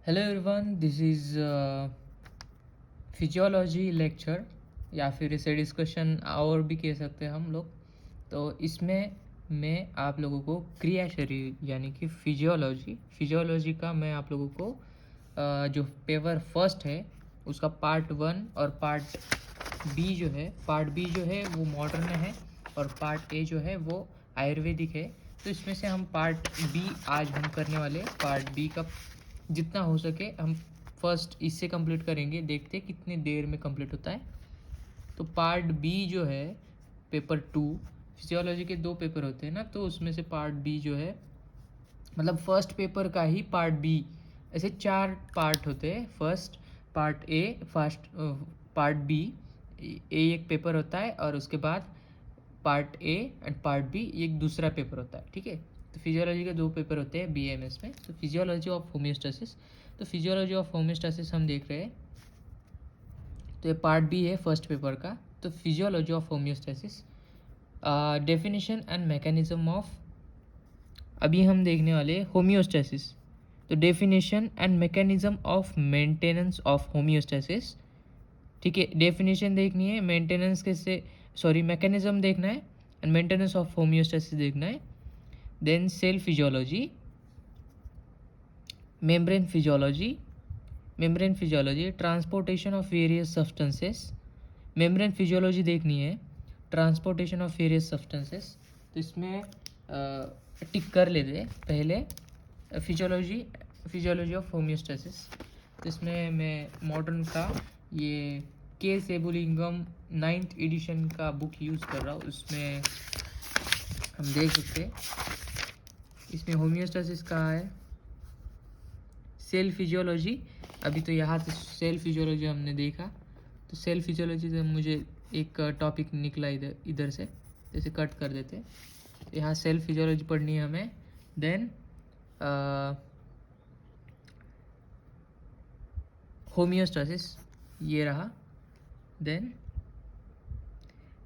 Hello everyone, this is physiology lecture या फिर इसे डिस्कशन और भी कह सकते हैं हम लोग। तो इसमें मैं आप लोगों को क्रिया शरीर यानी कि फिजियोलॉजी का मैं आप लोगों को जो पेपर फर्स्ट है उसका पार्ट 1 और पार्ट बी जो है वो मॉडर्न है और पार्ट ए जो है वो आयुर्वेदिक है। तो इसमें से हम पार्ट बी आज हम करने वाले, पार्ट बी का जितना हो सके हम फर्स्ट इससे कंप्लीट करेंगे, देखते हैं कितनी देर में कंप्लीट होता है। तो पार्ट बी जो है पेपर 2, फिजियोलॉजी के 2 पेपर होते हैं ना, तो उसमें से पार्ट बी जो है मतलब फर्स्ट पेपर का ही पार्ट बी, ऐसे 4 पार्ट होते हैं। First part A, first part B, ए एक पेपर होता है और उसके बाद part A and part B एक दूसरा पेपर होता है। ठीक है, तो फिजियोलॉजी के 2 पेपर होते हैं बीएमएस में। तो फिजियोलॉजी ऑफ होम्योस्टेसिस, तो फिजियोलॉजी ऑफ होम्योस्टेसिस हम देख रहे हैं। तो ये पार्ट बी है फर्स्ट पेपर का। तो physiology of homeostasis, definition and mechanism of, अभी हम देखने वाले होम्योस्टेसिस। तो definition and mechanism of maintenance of homeostasis. ठीक है, डेफिनेशन देखनी है, मेंटेनेंस कैसे, सॉरी मैकेनिज्म देखना है एंड मेंटेनेंस ऑफ होम्योस्टेसिस देखना है। Then cell physiology, membrane physiology, transportation of various substances, membrane physiology देखनी है, ट्रांसपोर्टेशन ऑफ वेरियस सब्सटेंसेस। तो इसमें टिक कर लेते पहले फिजियोलॉजी ऑफ होम्योस्टेसिस। तो इसमें मैं मॉडर्न का ये के सेबुलिंगम 9th एडिशन का बुक यूज़ कर रहा हूँ। उसमें हम देख सकते हैं इसमें होम्योस्टेसिस कहाँ है, सेल फिजियोलॉजी। अभी तो यहाँ से सेल फिजियोलॉजी हमने देखा, तो सेल फिजियोलॉजी से मुझे एक टॉपिक निकला इधर से, जैसे कट कर देते। यहाँ सेल फिजियोलॉजी पढ़नी है हमें। देन होम्योस्टेसिस ये रहा। देन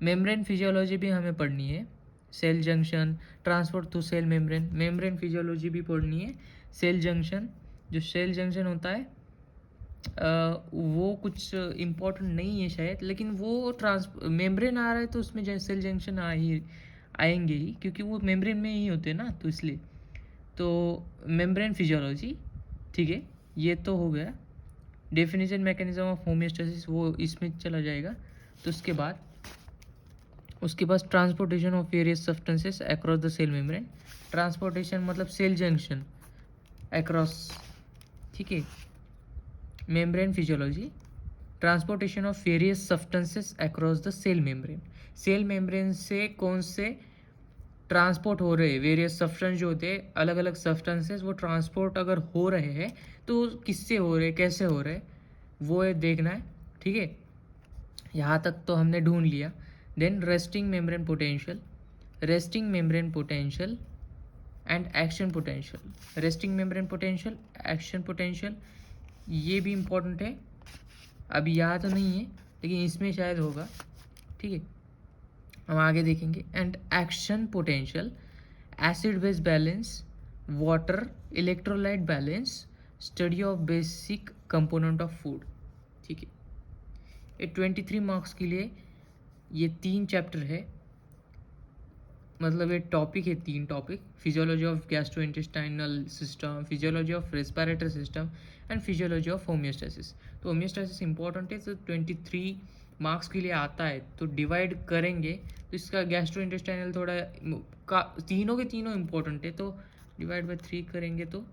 मेम्ब्रेन फिजियोलॉजी भी हमें पढ़नी है, cell junction, transport to cell membrane, membrane physiology भी पढ़नी है। सेल जंक्शन, जो सेल जंक्शन होता है वो कुछ इम्पोर्टेंट नहीं है शायद, लेकिन वो मेम्ब्रेन आ रहा है तो उसमें सेल जंक्शन आएंगे ही, क्योंकि वो मेम्ब्रेन में ही होते हैं ना, तो इसलिए। तो मेम्ब्रेन फिजियोलॉजी, ठीक है, ये तो हो गया। डेफिनेशन मैकेनिज्म ऑफ होम्योस्टेसिस वो इसमें चला जाएगा। तो उसके बाद transportation of various substances across the cell membrane, transportation मतलब सेल जंक्शन अक्रॉस, ठीक है। Membrane physiology, transportation of various substances across the cell membrane, cell membrane से कौन से ट्रांसपोर्ट हो रहे वेरियस सब्सटेंस जो होते हैं, अलग अलग सब्सटेंसेस, वो ट्रांसपोर्ट अगर हो रहे हैं तो किससे हो रहे, कैसे हो रहे, वो देखना है। ठीक है, यहाँ तक तो हमने ढूंढ लिया। Then resting membrane potential, and action potential, resting membrane potential, action potential, ये भी इम्पोर्टेंट है। अभी यहाँ तो नहीं है लेकिन इसमें शायद होगा, ठीक है, हम आगे देखेंगे। And action potential, acid base balance, water electrolyte balance, study of basic component of food. ठीक है, ये 23 मार्क्स के लिए ये 3 चैप्टर है, मतलब ये टॉपिक है 3 topic, physiology of gastrointestinal system, physiology of respiratory system and physiology of homeostasis. तो होम्योस्टेसिस इंपॉर्टेंट है, तो 23 मार्क्स के लिए आता है, तो डिवाइड करेंगे तो इसका गैस्ट्रोइंटेस्टाइनल थोड़ा तीनों के तीनों इंपॉर्टेंट है, तो डिवाइड बाय 3 करेंगे तो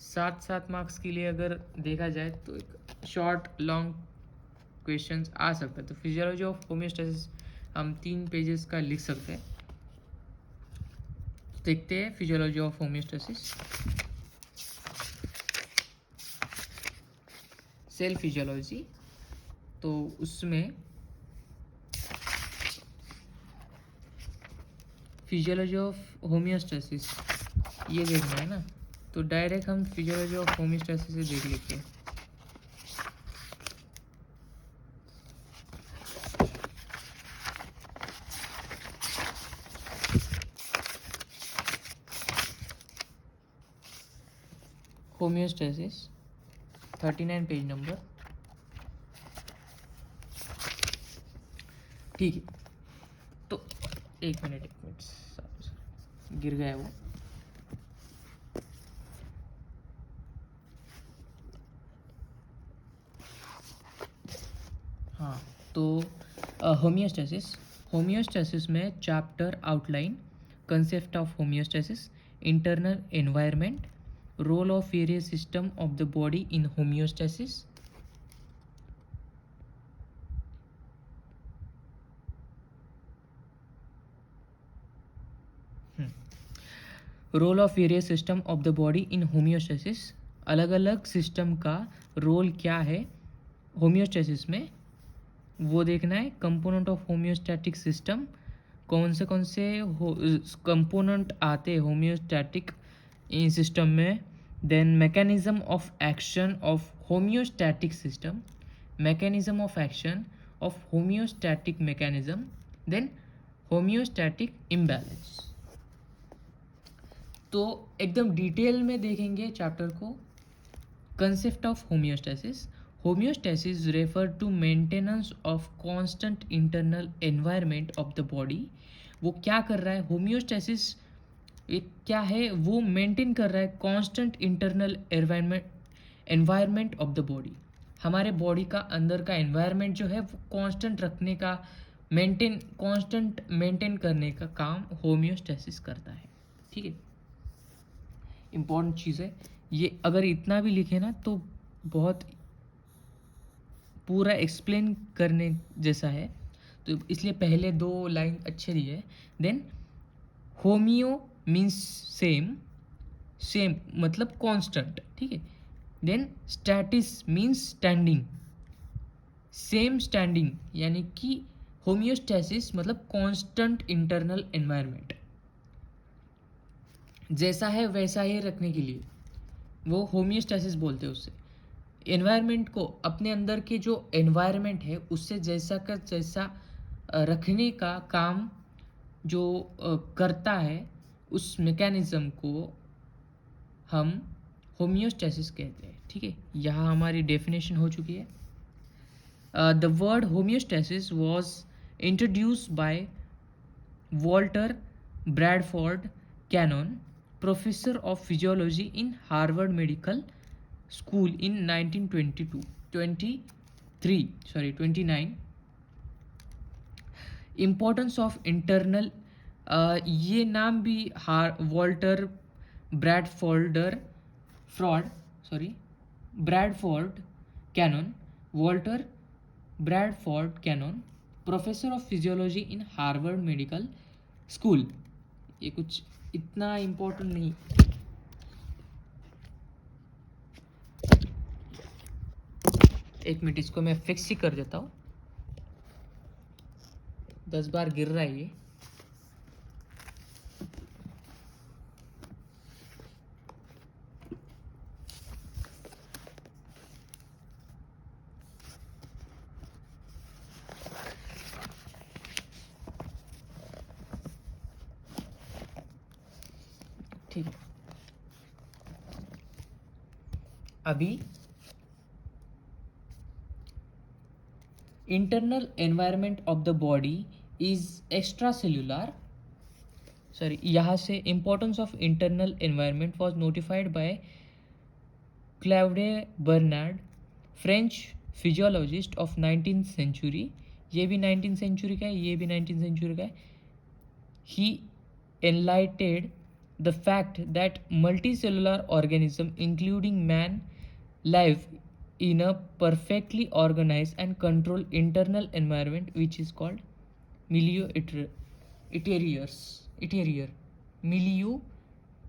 7 मार्क्स के लिए अगर देखा जाए तो एक शॉर्ट लॉन्ग क्वेश्चंस आ सकता है। तो फिजियोलॉजी ऑफ होम्योस्टेसिस हम 3 पेजेस का लिख सकते हैं। देखते हैं physiology of homeostasis. Cell physiology, तो उसमें फिजियोलॉजी ऑफ होम्योस्टेसिस ये देखना है ना, तो डायरेक्ट हम फिजियोलॉजी ऑफ होम्योस्टेसिस से देख लेते हैं। Homeostasis 39 page number. ठीक है, तो एक मिनट गिर गया वो। हाँ, तो होम्योस्टेसिस में chapter outline, concept of homeostasis, internal environment, role of various system of the body in homeostasis, role of various system of the body in homeostasis, अलग अलग सिस्टम का रोल क्या है होम्योस्टेसिस में वो देखना है। कंपोनेंट ऑफ होम्योस्टैटिक सिस्टम, कौन से कंपोनेंट आते हैं होम्योस्टैटिक इन सिस्टम में। Then mechanism of action of homeostatic system, mechanism of action of homeostatic mechanism, then homeostatic imbalance. तो एकदम डिटेल में देखेंगे चैप्टर को। Concept of homeostasis, homeostasis refer to maintenance of constant internal environment of the body. वो क्या कर रहा है होम्योस्टेसिस, एक क्या है, वो मेंटेन कर रहा है constant internal environment of the body. हमारे बॉडी का अंदर का एनवायरनमेंट जो है वो कांस्टेंट रखने का, कांस्टेंट मेंटेन करने का काम होम्योस्टेसिस करता है। ठीक है, इम्पॉर्टेंट चीज़ है ये। अगर इतना भी लिखे ना तो बहुत पूरा एक्सप्लेन करने जैसा है, तो इसलिए पहले 2 लाइन अच्छे दिए। Then homeo means same, same मतलब कांस्टेंट, ठीक है। Then stasis means standing, same standing, यानी कि होम्योस्टेसिस मतलब कांस्टेंट इंटरनल एनवायरनमेंट, जैसा है वैसा ही रखने के लिए वो होम्योस्टेसिस बोलते हैं। उससे एनवायरनमेंट को, अपने अंदर के जो एनवायरनमेंट है उससे जैसा का जैसा रखने का काम जो करता है, उस मैकेनिज्म को हम होम्योस्टेसिस कहते हैं। ठीक है, यहाँ हमारी डेफिनेशन हो चुकी है। The word homeostasis was introduced by Walter Bradford Cannon, professor of physiology in Harvard Medical School in 1929. Importance of internal, ये नाम भी Walter Bradford Cannon, Walter Bradford Cannon, professor of physiology in Harvard medical school. ये कुछ इतना important नहीं। एक minute, इसको मैं फिक्स ही कर देता हूँ, 10 बार गिर रहा है ये। ठीक है, अभी internal environment of the body is extracellular, sorry, यहाँ से importance of internal environment was notified by Claude Bernard, French physiologist of 19th century. ये भी 19th सेंचुरी का है, ये भी 19th सेंचुरी का है। ही enlightened the fact that multicellular organism including man live in a perfectly organized and controlled internal environment which is called milieu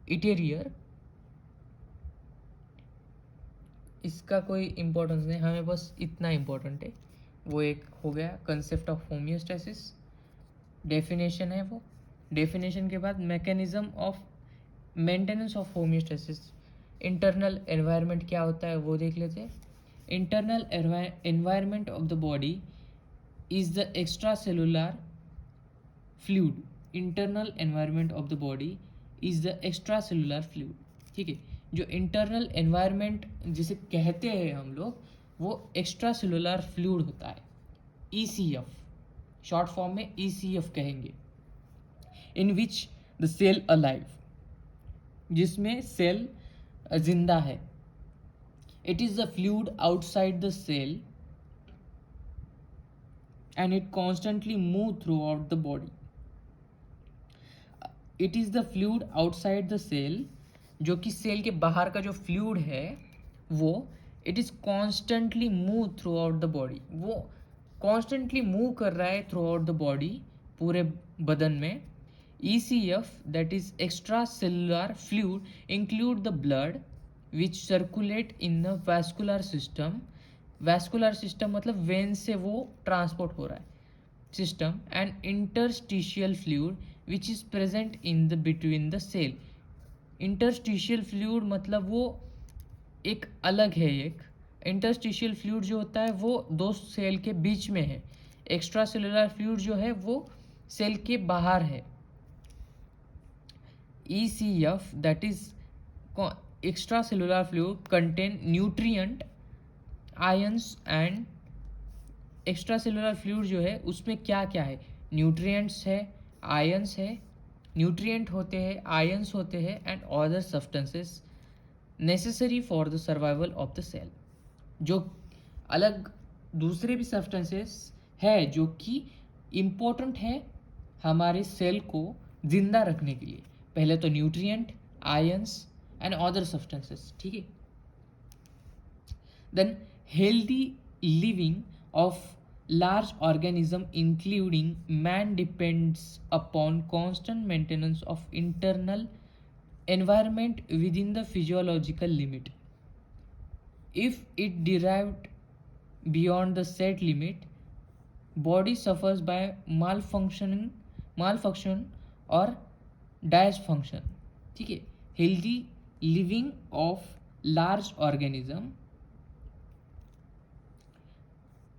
interior. इसका कोई इम्पोर्टेंस नहीं, हमें बस इतना इम्पोर्टेंट है। वो एक हो गया कंसेप्ट ऑफ होम्योस्टेसिस, डेफिनेशन है वो। डेफिनेशन के बाद mechanism of maintenance of homeostasis, internal environment क्या होता है वो देख लेते हैं। Internal environment of the body is the extra cellular fluid. Internal environment of the body is the extra cellular fluid. ठीक है, जो इंटरनल एनवायरनमेंट जिसे कहते हैं हम लोग, वो एक्स्ट्रा सेलुलर फ्लूइड होता है, ECF, शॉर्ट फॉर्म में ECF कहेंगे, in which the cell alive, जिसमें सेल जिंदा है. It is the fluid outside the cell and it constantly move throughout the body. It is the fluid outside the cell, जो कि cell के बाहर का जो फ्लूइड है वो it is constantly move through out the body, वो constantly move कर रहा है थ्रू आउट द बॉडी, पूरे बदन में. ECF, that is extracellular fluid, include the blood which circulate in the vascular system. Vascular system मतलब वेन से वो ट्रांसपोर्ट हो रहा है system. And interstitial fluid which is present in the between the cell. Interstitial fluid मतलब वो एक अलग है. एक इंटरस्टिशियल फ्लूइड जो होता है वो दो सेल के बीच में है. एक्स्ट्रा सेलुलर फ्लूइड जो है वो सेल के बाहर है. ECF, that is extracellular fluid, contain nutrient, ions and extra cellular fluid जो है उसमें क्या क्या है, न्यूट्रिएंट्स है, आयंस है, न्यूट्रिएंट होते हैं, आयंस होते हैं and other substances necessary for the survival of the cell. जो अलग दूसरे भी सब्सटेंसेस है जो कि इम्पोर्टेंट है हमारे सेल को जिंदा रखने के लिए. पहले तो nutrient, ions and other substances. ठीक है. Then healthy living of large organism including man depends upon constant maintenance of internal environment within the physiological limit. If it derived beyond the set limit, body suffers by malfunction or dysfunction. ठीक है. healthy living of large organism,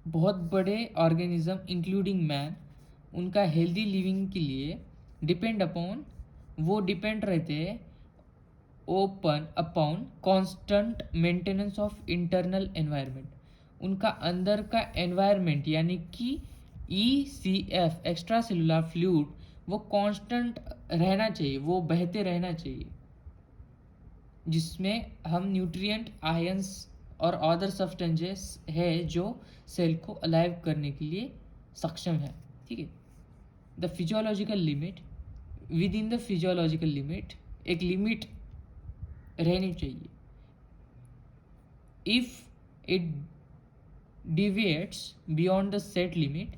बहुत बड़े organism including man, उनका healthy living के लिए depend upon, वो depend रहते हैं open upon constant maintenance of internal environment. उनका अंदर का एनवायरनमेंट यानी कि ECF, एक्स्ट्रा सेलुलर फ्लूइड, वो कांस्टेंट रहना चाहिए, वो बहते रहना चाहिए, जिसमें हम न्यूट्रिएंट, आयंस और अदर सब्सटेंसेस है जो सेल को अलाइव करने के लिए सक्षम है. ठीक है. The physiological limit, within the physiological limit, एक लिमिट रहनी चाहिए. If it deviates beyond the set limit,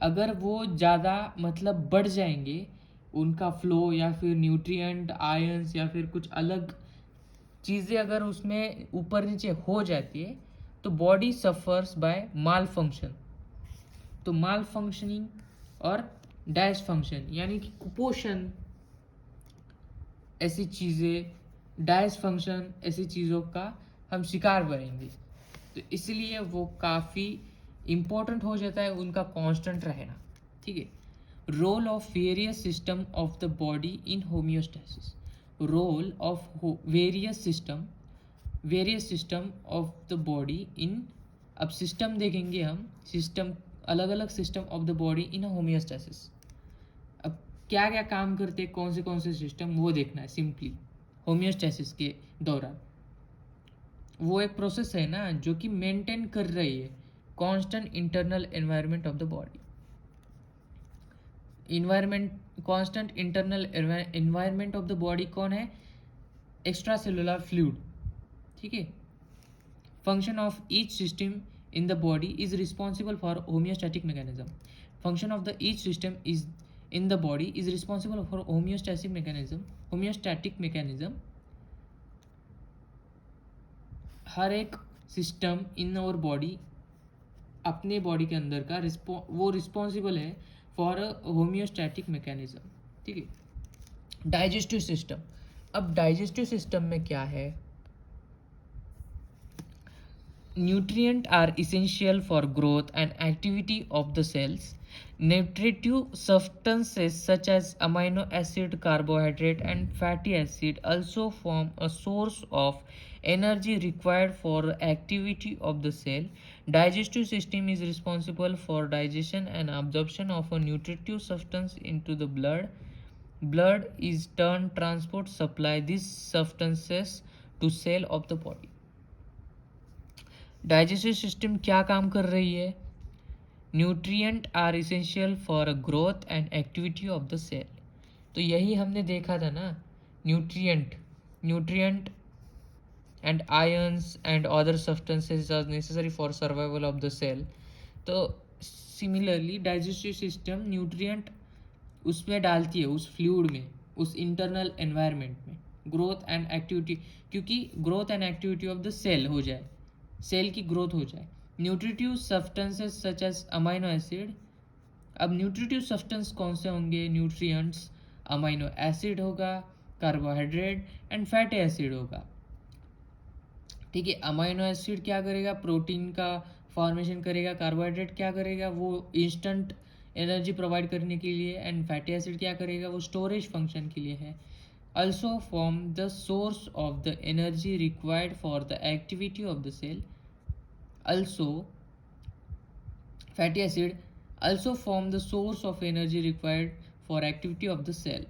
अगर वो ज़्यादा मतलब बढ़ जाएंगे उनका फ्लो या फिर न्यूट्रिएंट, आयंस या फिर कुछ अलग चीज़ें अगर उसमें ऊपर नीचे हो जाती है तो बॉडी सफर्स बाय माल फंक्शन. तो माल फंक्शनिंग और डैश फंक्शन यानी कि कुपोषण, ऐसी चीज़ें, डैश फंक्शन, ऐसी चीज़ों का हम शिकार बनेंगे. तो इसलिए वो काफ़ी इम्पोर्टेंट हो जाता है उनका कांस्टेंट रहना. ठीक है. Role of various system of the body in homeostasis. Role of various system of the body in, अब सिस्टम देखेंगे हम, सिस्टम, अलग अलग system of the body in homeostasis. अब क्या क्या काम करते हैं, कौन से सिस्टम, वो देखना है सिंपली होम्योस्टैसिस के दौरान. वो एक प्रोसेस है ना जो कि मेंटेन कर रही है constant internal environment of the body. Constant internal environment of the body कौन है, एक्स्ट्रा सेलुलर फ्लूइड. ठीक है. Function of each system in the body is responsible for homeostatic mechanism. Function of the each system is in the body is responsible for homeostatic mechanism. हर एक system in our body, अपने body के अंदर का वो responsible है for homeostatic mechanism. ठीक है. Digestive system. अब डाइजेस्टिव सिस्टम में क्या है, nutrients are essential for growth and activity of the cells. Nutritive substances such as amino acid, carbohydrate, and fatty acid also form a source of energy required for the activity of the cell. Digestive system is responsible for digestion and absorption of a nutritive substance into the blood. Blood is turn transport supply these substances to cell of the body. Digestive system क्या काम कर रही है? Nutrient are essential for growth and activity of the cell. तो यही हमने देखा था ना, nutrient and ions and other substances are necessary for survival of the cell. तो सिमिलरली डाइजेस्टिव सिस्टम न्यूट्रिएंट उसमें डालती है, उस फ्लूइड में, उस इंटरनल एनवायरनमेंट में, ग्रोथ एंड एक्टिविटी, क्योंकि growth and activity of the cell हो जाए, सेल की ग्रोथ हो जाए. Nutritive substances such as amino acid. अब न्यूट्रिटिव सब्सटेंस कौन से होंगे? न्यूट्रिएंट्स. अमाइनो एसिड होगा, कार्बोहाइड्रेट एंड फैटी एसिड होगा. ठीक है, अमाइनो एसिड क्या करेगा? प्रोटीन का फॉर्मेशन करेगा. कार्बोहाइड्रेट क्या करेगा? वो इंस्टेंट एनर्जी प्रोवाइड करने के लिए. एंड फैटी एसिड क्या करेगा? वो स्टोरेज फंक्शन के लिए है. Also form the source of the energy required for the activity of the cell. Also, fatty acid also form the source of energy required for activity of the cell.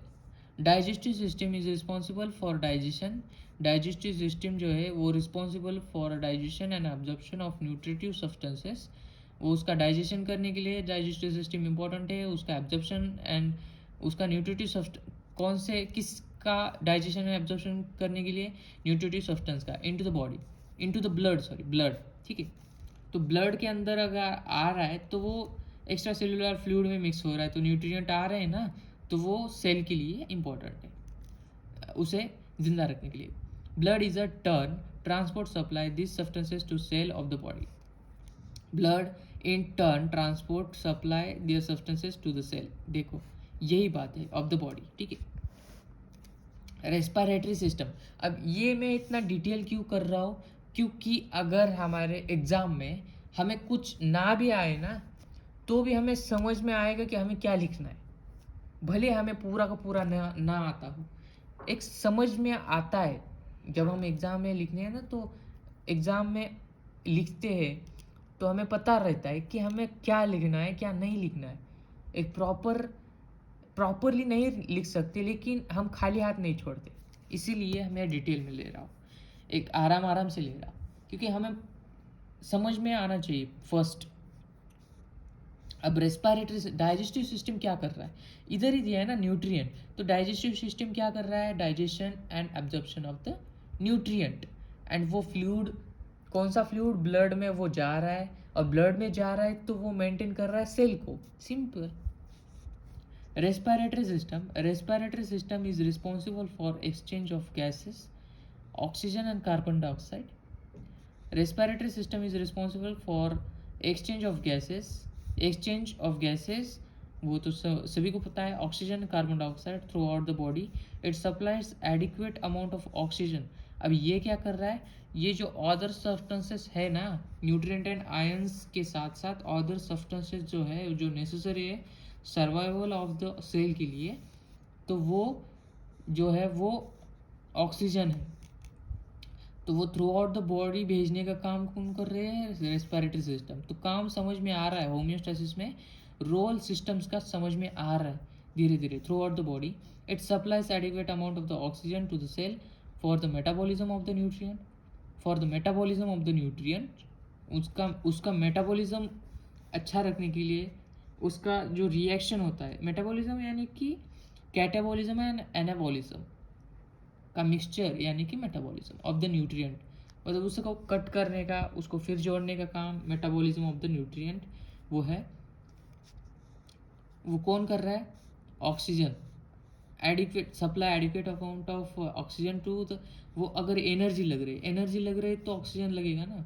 Digestive system is responsible for digestion. Digestive system जो है वो responsible for digestion and absorption of nutritive substances. वो उसका digestion करने के लिए digestive system important है. उसका एब्जॉर्प्शन एंड उसका न्यूट्रिटिव सब्सटेंस कौन से किस का डाइजेशन एंड एब्जॉर्प्शन करने के लिए? न्यूट्रिटिव सब्सटेंस का into the body, into the blood, sorry blood. ठीक है, तो ब्लड के अंदर अगर आ रहा है तो वो एक्स्ट्रा सेलुलर फ्लूइड में मिक्स हो रहा है, तो न्यूट्रिएंट आ रहे हैं ना, तो वो सेल के लिए इम्पोर्टेंट है, उसे जिंदा रखने के लिए. Blood is a turn transport supply this substances to cell of the body. Blood in turn transport supply their substances to the cell. देखो यही बात है ऑफ द बॉडी. ठीक है, रेस्पिरेटरी सिस्टम. अब ये मैं इतना डिटेल क्यों कर रहा हूँ? क्योंकि अगर हमारे एग्ज़ाम में हमें कुछ ना भी आए ना, तो भी हमें समझ में आएगा कि हमें क्या लिखना है. भले हमें पूरा का पूरा ना आता हो, एक समझ में आता है. जब हम एग्ज़ाम में लिखने हैं ना, तो एग्ज़ाम में लिखते हैं तो हमें पता रहता है कि हमें क्या लिखना है, क्या नहीं लिखना है. एक प्रॉपरली नहीं लिख सकते, लेकिन हम खाली हाथ नहीं छोड़ते. इसीलिए मैं डिटेल में ले रहा हूँ, एक आराम से ले रहा हूँ, क्योंकि हमें समझ में आना चाहिए फर्स्ट. अब रेस्पिरेटरी डाइजेस्टिव सिस्टम क्या कर रहा है? इधर ही दिया है ना न्यूट्रिएंट, तो डाइजेस्टिव सिस्टम क्या कर रहा है? Digestion and absorption of the nutrient. And वो फ्लूइड, कौन सा फ्लूइड? ब्लड में वो जा रहा है, और ब्लड में जा रहा है तो वो मेंटेन कर रहा है सेल को. Simple. Respiratory system is responsible for exchange of gases, oxygen and carbon dioxide. Respiratory system is responsible for exchange of gases, वो तो सभी को पता है. Oxygen, carbon dioxide through out the body. It supplies adequate amount of oxygen. अब ये क्या कर रहा है? ये जो अदर सब्सटेंसेस है ना, न्यूट्रिएंट एंड आयंस के साथ साथ अदर सब्सटेंसेस जो है, जो नेसेसरी है सर्वाइवल ऑफ द सेल के लिए, तो वो जो है वो ऑक्सीजन है, तो वो थ्रू आउट द बॉडी भेजने का काम कौन कर रहे हैं? Respiratory system. तो काम समझ में आ रहा है, होम्योस्टेसिस में रोल सिस्टम्स का समझ में आ रहा है धीरे धीरे. Throughout the body it supplies adequate amount of the oxygen to the cell for the metabolism of the nutrient. उसका मेटाबॉलिज्म अच्छा रखने के लिए, उसका जो रिएक्शन होता है, मेटाबॉलिज्म यानी कि कैटाबॉलिज्म एंड एनाबॉलिज्म का मिक्सचर, यानी कि मेटाबॉलिज्म ऑफ द न्यूट्रिएंट. मतलब उसको कट करने का, उसको फिर जोड़ने का काम मेटाबॉलिज्म ऑफ द न्यूट्रिएंट वो है. वो कौन कर रहा है? Oxygen. Adequate amount of oxygen to the, वो अगर एनर्जी लग रही है तो ऑक्सीजन लगेगा ना.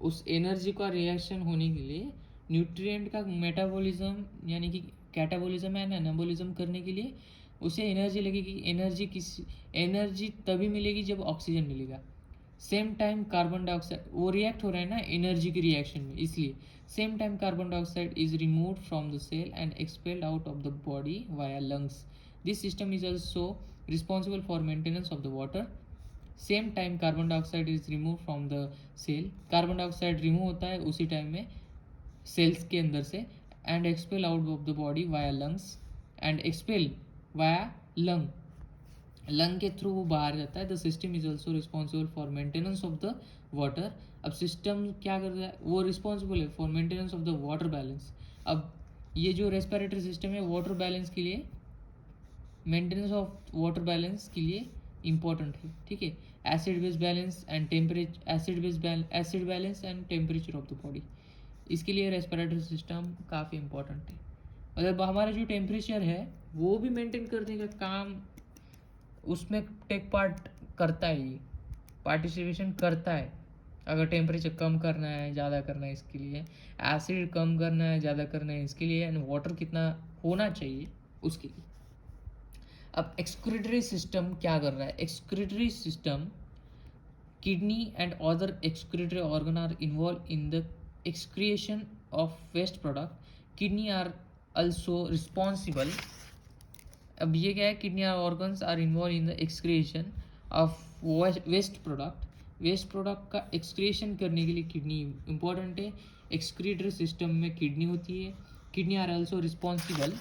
उस एनर्जी का रिएक्शन होने के लिए न्यूट्रिएंट का मेटाबॉलिज्म यानी कि कैटाबॉलिज्म एंड एनाबॉलिज्म करने के लिए उसे एनर्जी लगेगी. एनर्जी तभी मिलेगी जब ऑक्सीजन मिलेगा. सेम टाइम कार्बन डाइऑक्साइड वो रिएक्ट हो रहा है ना एनर्जी की रिएक्शन में, इसलिए same time carbon dioxide is removed from the cell and expelled out of the body via lungs. This system is also responsible for maintenance of the water. Same time carbon dioxide is remove from the cell, carbon dioxide remove होता है उसी time में cells के अंदर से, and expel out of the body via lungs, and expel via lung, lung के through वो बाहर जाता है. The system is also responsible for maintenance of the water. अब सिस्टम क्या कर रहा है, वो रिस्पॉन्सिबल है for maintenance of the water balance. अब ये जो रेस्पिरेटरी सिस्टम है वाटर बैलेंस के लिए, मेंटेनेंस ऑफ वाटर बैलेंस के लिए इम्पॉर्टेंट है. ठीक है, acid base balance and temperature, acid balance and temperature of the body, इसके लिए रेस्पिरेटरी सिस्टम काफ़ी इम्पोर्टेंट है. मतलब हमारा जो टेम्परेचर है वो भी मेंटेन करने का काम उसमें टेक पार्ट करता है, ये पार्टिसिपेशन करता है. अगर टेम्परेचर कम करना है ज़्यादा करना है इसके लिए, एसिड कम करना है ज़्यादा करना है इसके लिए, एंड वाटर कितना होना चाहिए उसके लिए. अब एक्सक्रीटरी सिस्टम क्या कर रहा है, excretory system, kidney and other excretory organ are involve in the excretion of waste product. Kidney are also responsible. अब ये क्या है, kidney organs are involve in the excretion of waste product. Waste product का excretion करने के लिए kidney important है. Excretory system में किडनी होती है. Kidney are also responsible,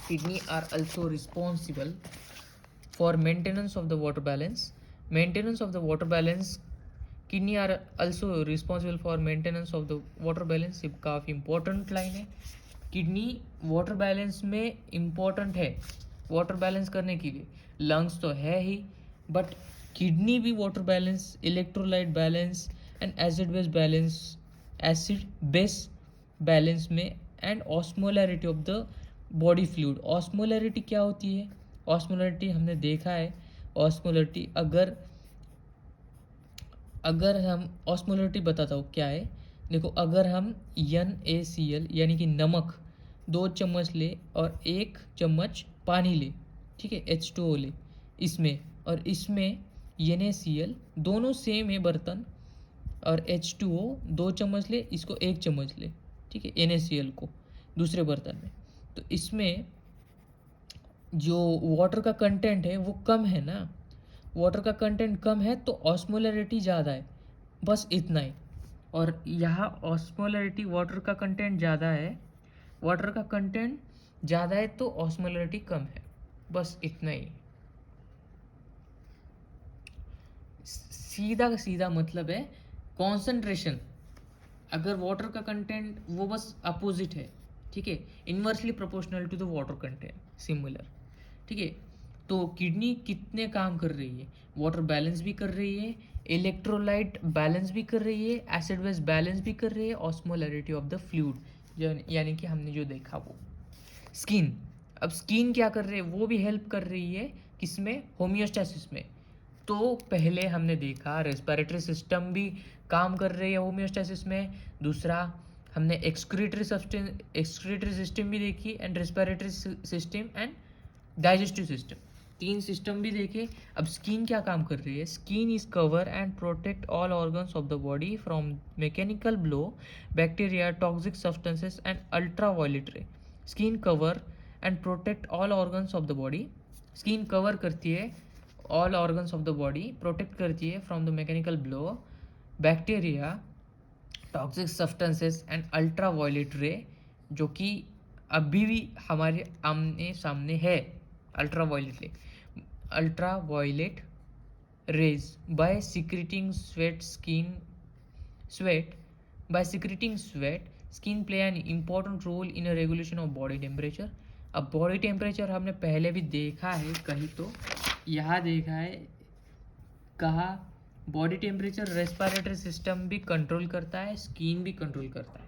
kidney are also responsible for maintenance of the water balance. Maintenance of the water balance, kidney are also responsible for maintenance of the water balance. ये काफ़ी important line है. Kidney water balance में important है, water balance करने के लिए. Lungs तो है ही, बट किडनी भी water balance, electrolyte balance and acid base balance में, and osmolarity of the body fluid. Osmolarity क्या होती है, ऑस्मोलैरिटी हमने देखा है. ऑस्मोलैरिटी अगर हम ऑस्मोलैरिटी बताता हूँ क्या है. देखो, अगर हम NaCl यानी कि नमक 2 चम्मच ले और 1 चम्मच पानी ले, ठीक है, H2O ले इसमें, और इसमें NaCl, दोनों सेम है बर्तन, और H2O 2 चम्मच ले, इसको 1 चम्मच ले, ठीक है, NaCl को दूसरे बर्तन में, तो इसमें जो वाटर का कंटेंट है वो कम है ना, वाटर का कंटेंट कम है तो ऑस्मोलैरिटी ज़्यादा है, बस इतना ही. और यहाँ ऑस्मोलैरिटी, वाटर का कंटेंट ज़्यादा है, वाटर का कंटेंट ज़्यादा है तो ऑस्मोलैरिटी कम है, बस इतना ही. सीधा का सीधा मतलब है कॉन्सेंट्रेशन. अगर वाटर का कंटेंट वो बस अपोजिट है, ठीक है, inversely proportional to the water content, similar, ठीक है. तो किडनी कितने काम कर रही है, वाटर बैलेंस भी कर रही है, इलेक्ट्रोलाइट बैलेंस भी कर रही है, एसिड बेस बैलेंस भी कर रही है, ऑस्मोलैरिटी ऑफ द फ्लूइड यानी कि हमने जो देखा वो. स्किन, अब स्किन क्या कर रही है, वो भी हेल्प कर रही है किसमें, होमियोस्टेसिस में. तो पहले हमने देखा रेस्पिरेटरी सिस्टम भी काम कर रही है होमियोस्टेसिस में. दूसरा हमने एक्सक्रीटरी सिस्टम भी देखी, and respiratory system and digestive system, 3 system भी देखे. अब स्किन क्या काम कर रही है, skin is cover and protect all organs of the body from mechanical blow, bacteria, toxic substances and ultraviolet ray. Skin cover and protect all organs of the body. Skin cover करती है all organs of the body, protect करती है from the mechanical blow, bacteria, toxic substances and ultraviolet रे, जो कि अभी भी हमारे आमने सामने है. Ultraviolet rays by secreting sweat, skin play an important role in regulation of body temperature. अब बॉडी टेम्परेचर हमने पहले भी देखा है कहीं, तो यहाँ देखा है, कहा बॉडी टेम्परेचर रेस्पिरेटरी सिस्टम भी कंट्रोल करता है, स्किन भी कंट्रोल करता है.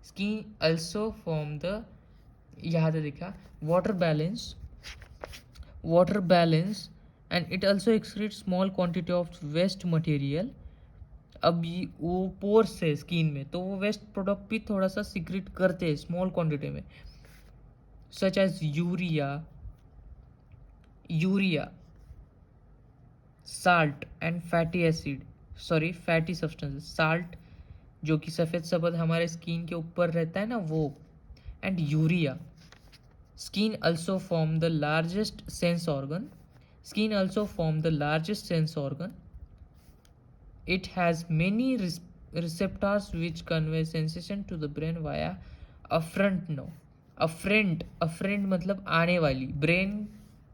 स्किन अल्सो फॉर्म द, यहाँ से देखा, water balance and it also excrete small quantity of waste material. अब वो पोर्स है स्किन में, तो वो वेस्ट प्रोडक्ट भी थोड़ा सा सिक्रेट करते हैं स्मॉल क्वांटिटी में, such as urea, salt and fatty acid, sorry fatty substances, salt जो कि सफ़ेद सफ़ेद हमारे स्किन के ऊपर रहता है ना वो, and urea. Skin also form the largest sense organ. Skin also form the largest sense organ. It has many receptors which convey sensation to the brain via afferent nerve. Afferent मतलब आने वाली, brain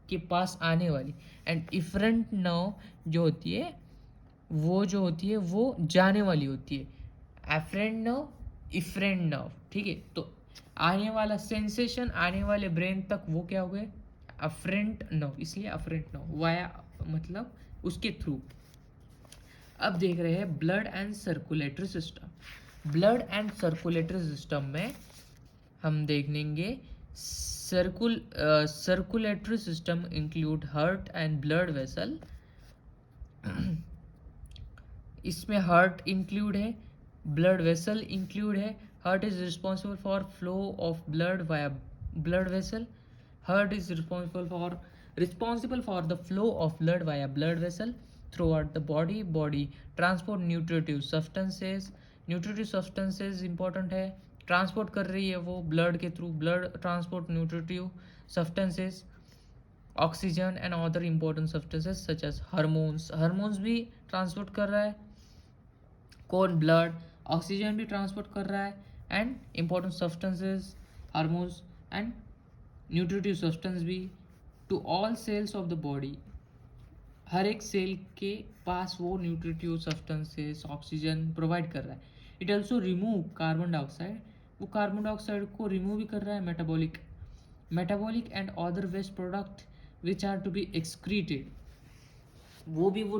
के पास आने वाली. And efferent nerve जो होती है वो जाने वाली होती है. एफरेंट नर्व, इफरेंट नर्व, ठीक है. तो आने वाला सेंसेशन आने वाले ब्रेन तक वो क्या हो गए, अफरेंट नर्व, इसलिए अफरेंट नर्व वाया मतलब उसके थ्रू. अब देख रहे हैं blood and circulatory system. Blood and circulatory system में हम देखेंगे circulatory system include heart and blood vessel. इसमें हार्ट इंक्लूड है, ब्लड वेसल इंक्लूड है. Heart is responsible for flow of blood via blood vessel. Heart is responsible for the flow of blood via blood vessel throughout the body. Body transport nutritive substances important है, transport कर रही है वो blood के through. Blood transport nutritive substances, oxygen and other important substances such as hormones भी transport कर रहा है. कौन, ब्लड. ऑक्सीजन भी ट्रांसपोर्ट कर रहा है and important substances, hormones and nutritive substance भी to all cells of the body. हर एक सेल के पास वो न्यूट्रिटिव सब्सटेंसेस, ऑक्सीजन प्रोवाइड कर रहा है. It also remove carbon dioxide, वो कार्बन डाइऑक्साइड को रिमूव भी कर रहा है. Metabolic and other waste product which are to be excreted, वो भी वो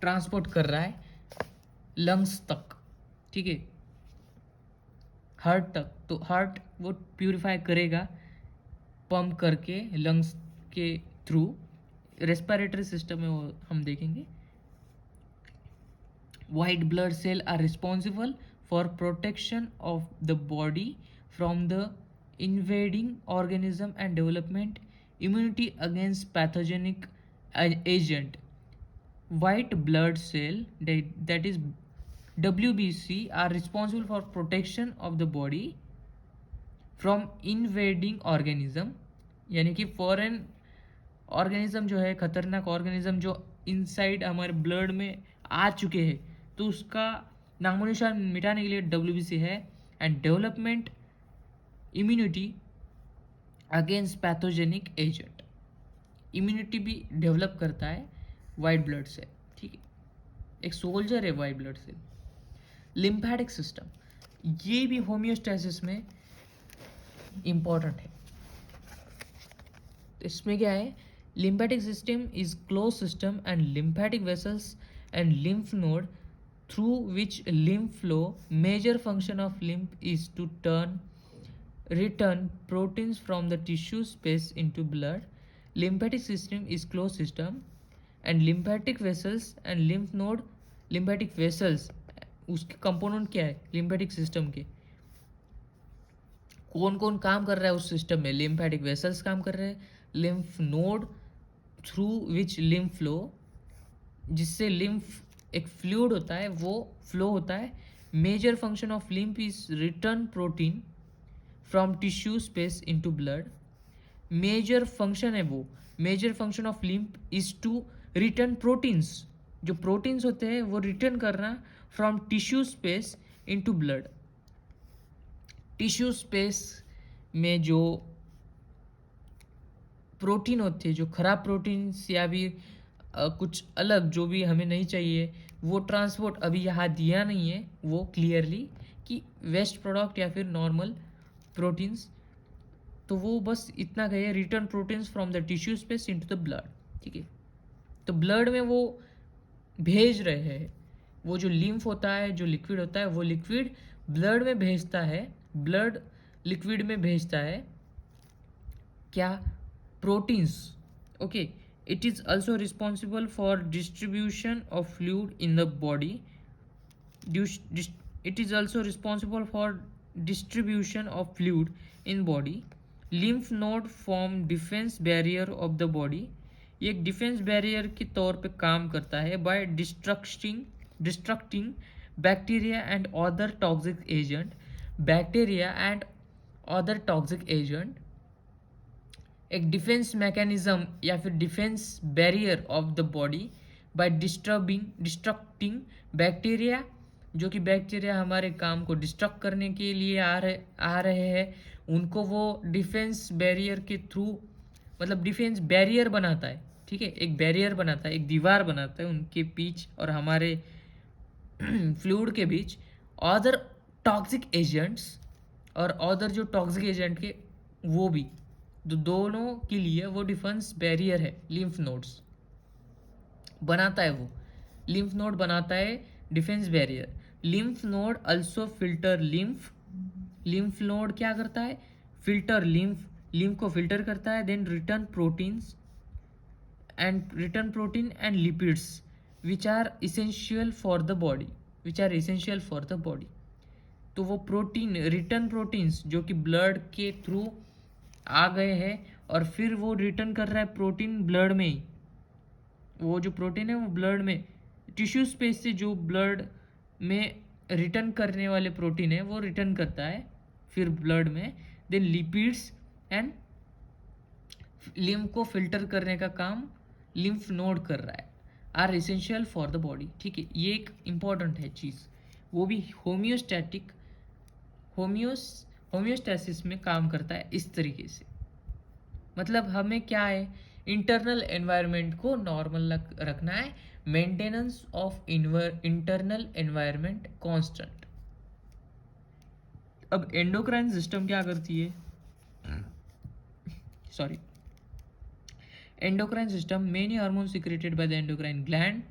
ट्रांसपोर्ट कर रहा है लंग्स तक, ठीक है, हार्ट तक. तो हार्ट वो प्यूरिफाई करेगा पंप करके लंग्स के थ्रू. रेस्पिरेटरी सिस्टम में वो हम देखेंगे. White blood cell are responsible for protection of the body from the invading organism and development immunity against pathogenic agent. White blood cell, that is WBC, are responsible for protection of the body from invading organism, यानी कि foreign organism जो है, खतरनाक organism जो inside हमारे blood में आ चुके हैं, तो उसका नामो निशान मिटाने के लिए WBC है. And development immunity against pathogenic agent, immunity भी डेवलप करता है वाइट ब्लड सेल, ठीक है. एक सोल्जर है white blood cell. Lymphatic system, ये भी होम्योस्टेसिस में इंपॉर्टेंट है. इसमें क्या है, lymphatic system is closed system and lymphatic vessels and lymph node through which lymph flow. Major function of lymph is to return proteins from the tissue space into blood. Lymphatic system is closed system and lymphatic vessels and lymph node. lymphatic vessels उसके component क्या है lymphatic system के, कौन कौन काम कर रहा है उस सिस्टम में. lymphatic vessels काम कर रहे हैं, lymph node through which lymph flow, जिससे लिम्फ एक फ्लूइड होता है वो फ्लो होता है. Major function of lymph is return protein from tissue space into blood. Major function है वो, major function of lymph is to return proteins, जो प्रोटीन्स होते हैं वो रिटर्न करना from tissue space into blood. Tissue space में जो protein होते हैं, जो खराब प्रोटीन्स या भी कुछ अलग जो भी हमें नहीं चाहिए, वो ट्रांसपोर्ट अभी यहाँ दिया नहीं है वो क्लियरली कि वेस्ट प्रोडक्ट या फिर नॉर्मल प्रोटीन्स. तो वो बस इतना कहिए, return proteins from the tissue space into the blood, ठीक है. तो ब्लड में वो भेज रहे हैं, वो जो लिम्फ होता है, जो लिक्विड होता है, वो लिक्विड ब्लड में भेजता है, ब्लड लिक्विड में भेजता है क्या, proteins. Okay, it is also responsible for distribution of fluid in the body. It is also responsible for distribution of fluid in body. Lymph node form defense barrier of the body. ये एक defence barrier के तौर पे काम करता है by destructing bacteria and other toxic agent. Bacteria and other toxic agent एक defence mechanism या फिर defence barrier of the body by destructing bacteria, जो कि बैक्टीरिया हमारे काम को डिस्ट्रक्ट करने के लिए आ रहे हैं, उनको वो डिफेंस बैरियर के थ्रू, मतलब डिफेंस बैरियर बनाता है, ठीक है, एक बैरियर बनाता है, एक दीवार बनाता है उनके बीच और हमारे फ्लूइड के बीच। अदर टॉक्सिक एजेंट्स और अदर जो टॉक्सिक एजेंट के वो भी, तो दोनों के लिए वो डिफेंस बैरियर है, लिम्फ नोड्स बनाता है, वो लिम्फ नोड बनाता है defence barrier. Lymph node also filter lymph node क्या करता है, फिल्टर लिम्फ को फिल्टर करता है, then return protein and lipids which are essential for the body. तो वो प्रोटीन, रिटर्न प्रोटीन्स जो कि ब्लड के थ्रू आ गए हैं और फिर वो रिटर्न कर रहा है प्रोटीन ब्लड में ही, वो जो प्रोटीन है वो ब्लड में टिश्यू स्पेस से जो ब्लड में रिटर्न करने वाले प्रोटीन है वो रिटर्न करता है फिर ब्लड में। देन लिपिड्स एंड लिम्फ को फिल्टर करने का काम लिम्फ नोड कर रहा है, are essential for the body, ठीक है। ये एक इम्पॉर्टेंट है चीज़, वो भी होम्योस्टैसिस में काम करता है इस तरीके से। मतलब हमें क्या है, इंटरनल एनवायरनमेंट को नॉर्मल रखना है, maintenance of internal environment constant. अब एंडोक्राइन सिस्टम क्या करती है, sorry, endocrine system, many hormones secreted by the endocrine gland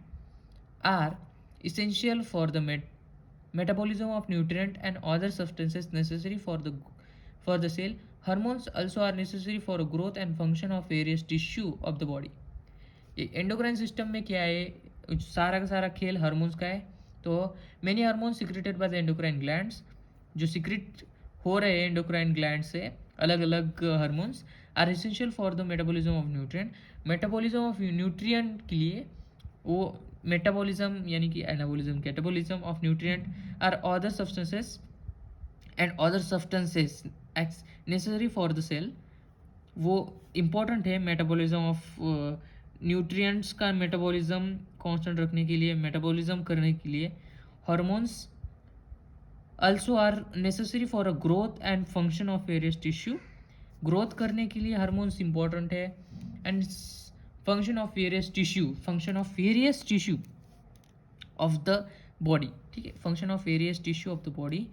are essential for the metabolism of nutrient and other substances necessary for the cell. Hormones also are necessary for growth and function of various tissue of the body. Endocrine system में क्या है, सारा का सारा खेल hormones का है। तो many hormones secreted by the endocrine glands, जो सिक्रेट हो रहे हैं एंडोक्राइन ग्लैंड से अलग अलग hormones, are essential for the metabolism of nutrient. Metabolism of nutrient के लिए वो मेटाबॉलिज्म यानी कि anabolism, catabolism of nutrient are other substances necessary for the cell. वो इम्पॉर्टेंट है मेटाबॉलिज्म ऑफ न्यूट्रिएंट्स का मेटाबॉलिज्म कांस्टेंट रखने के लिए, मेटाबॉलिज्म करने के लिए। Hormones also are necessary for a growth and function of various tissue, growth करने के लिए हार्मोन्स इंपॉर्टेंट है, and function of various tissue of the body, ठीक है, function of various tissue of the body.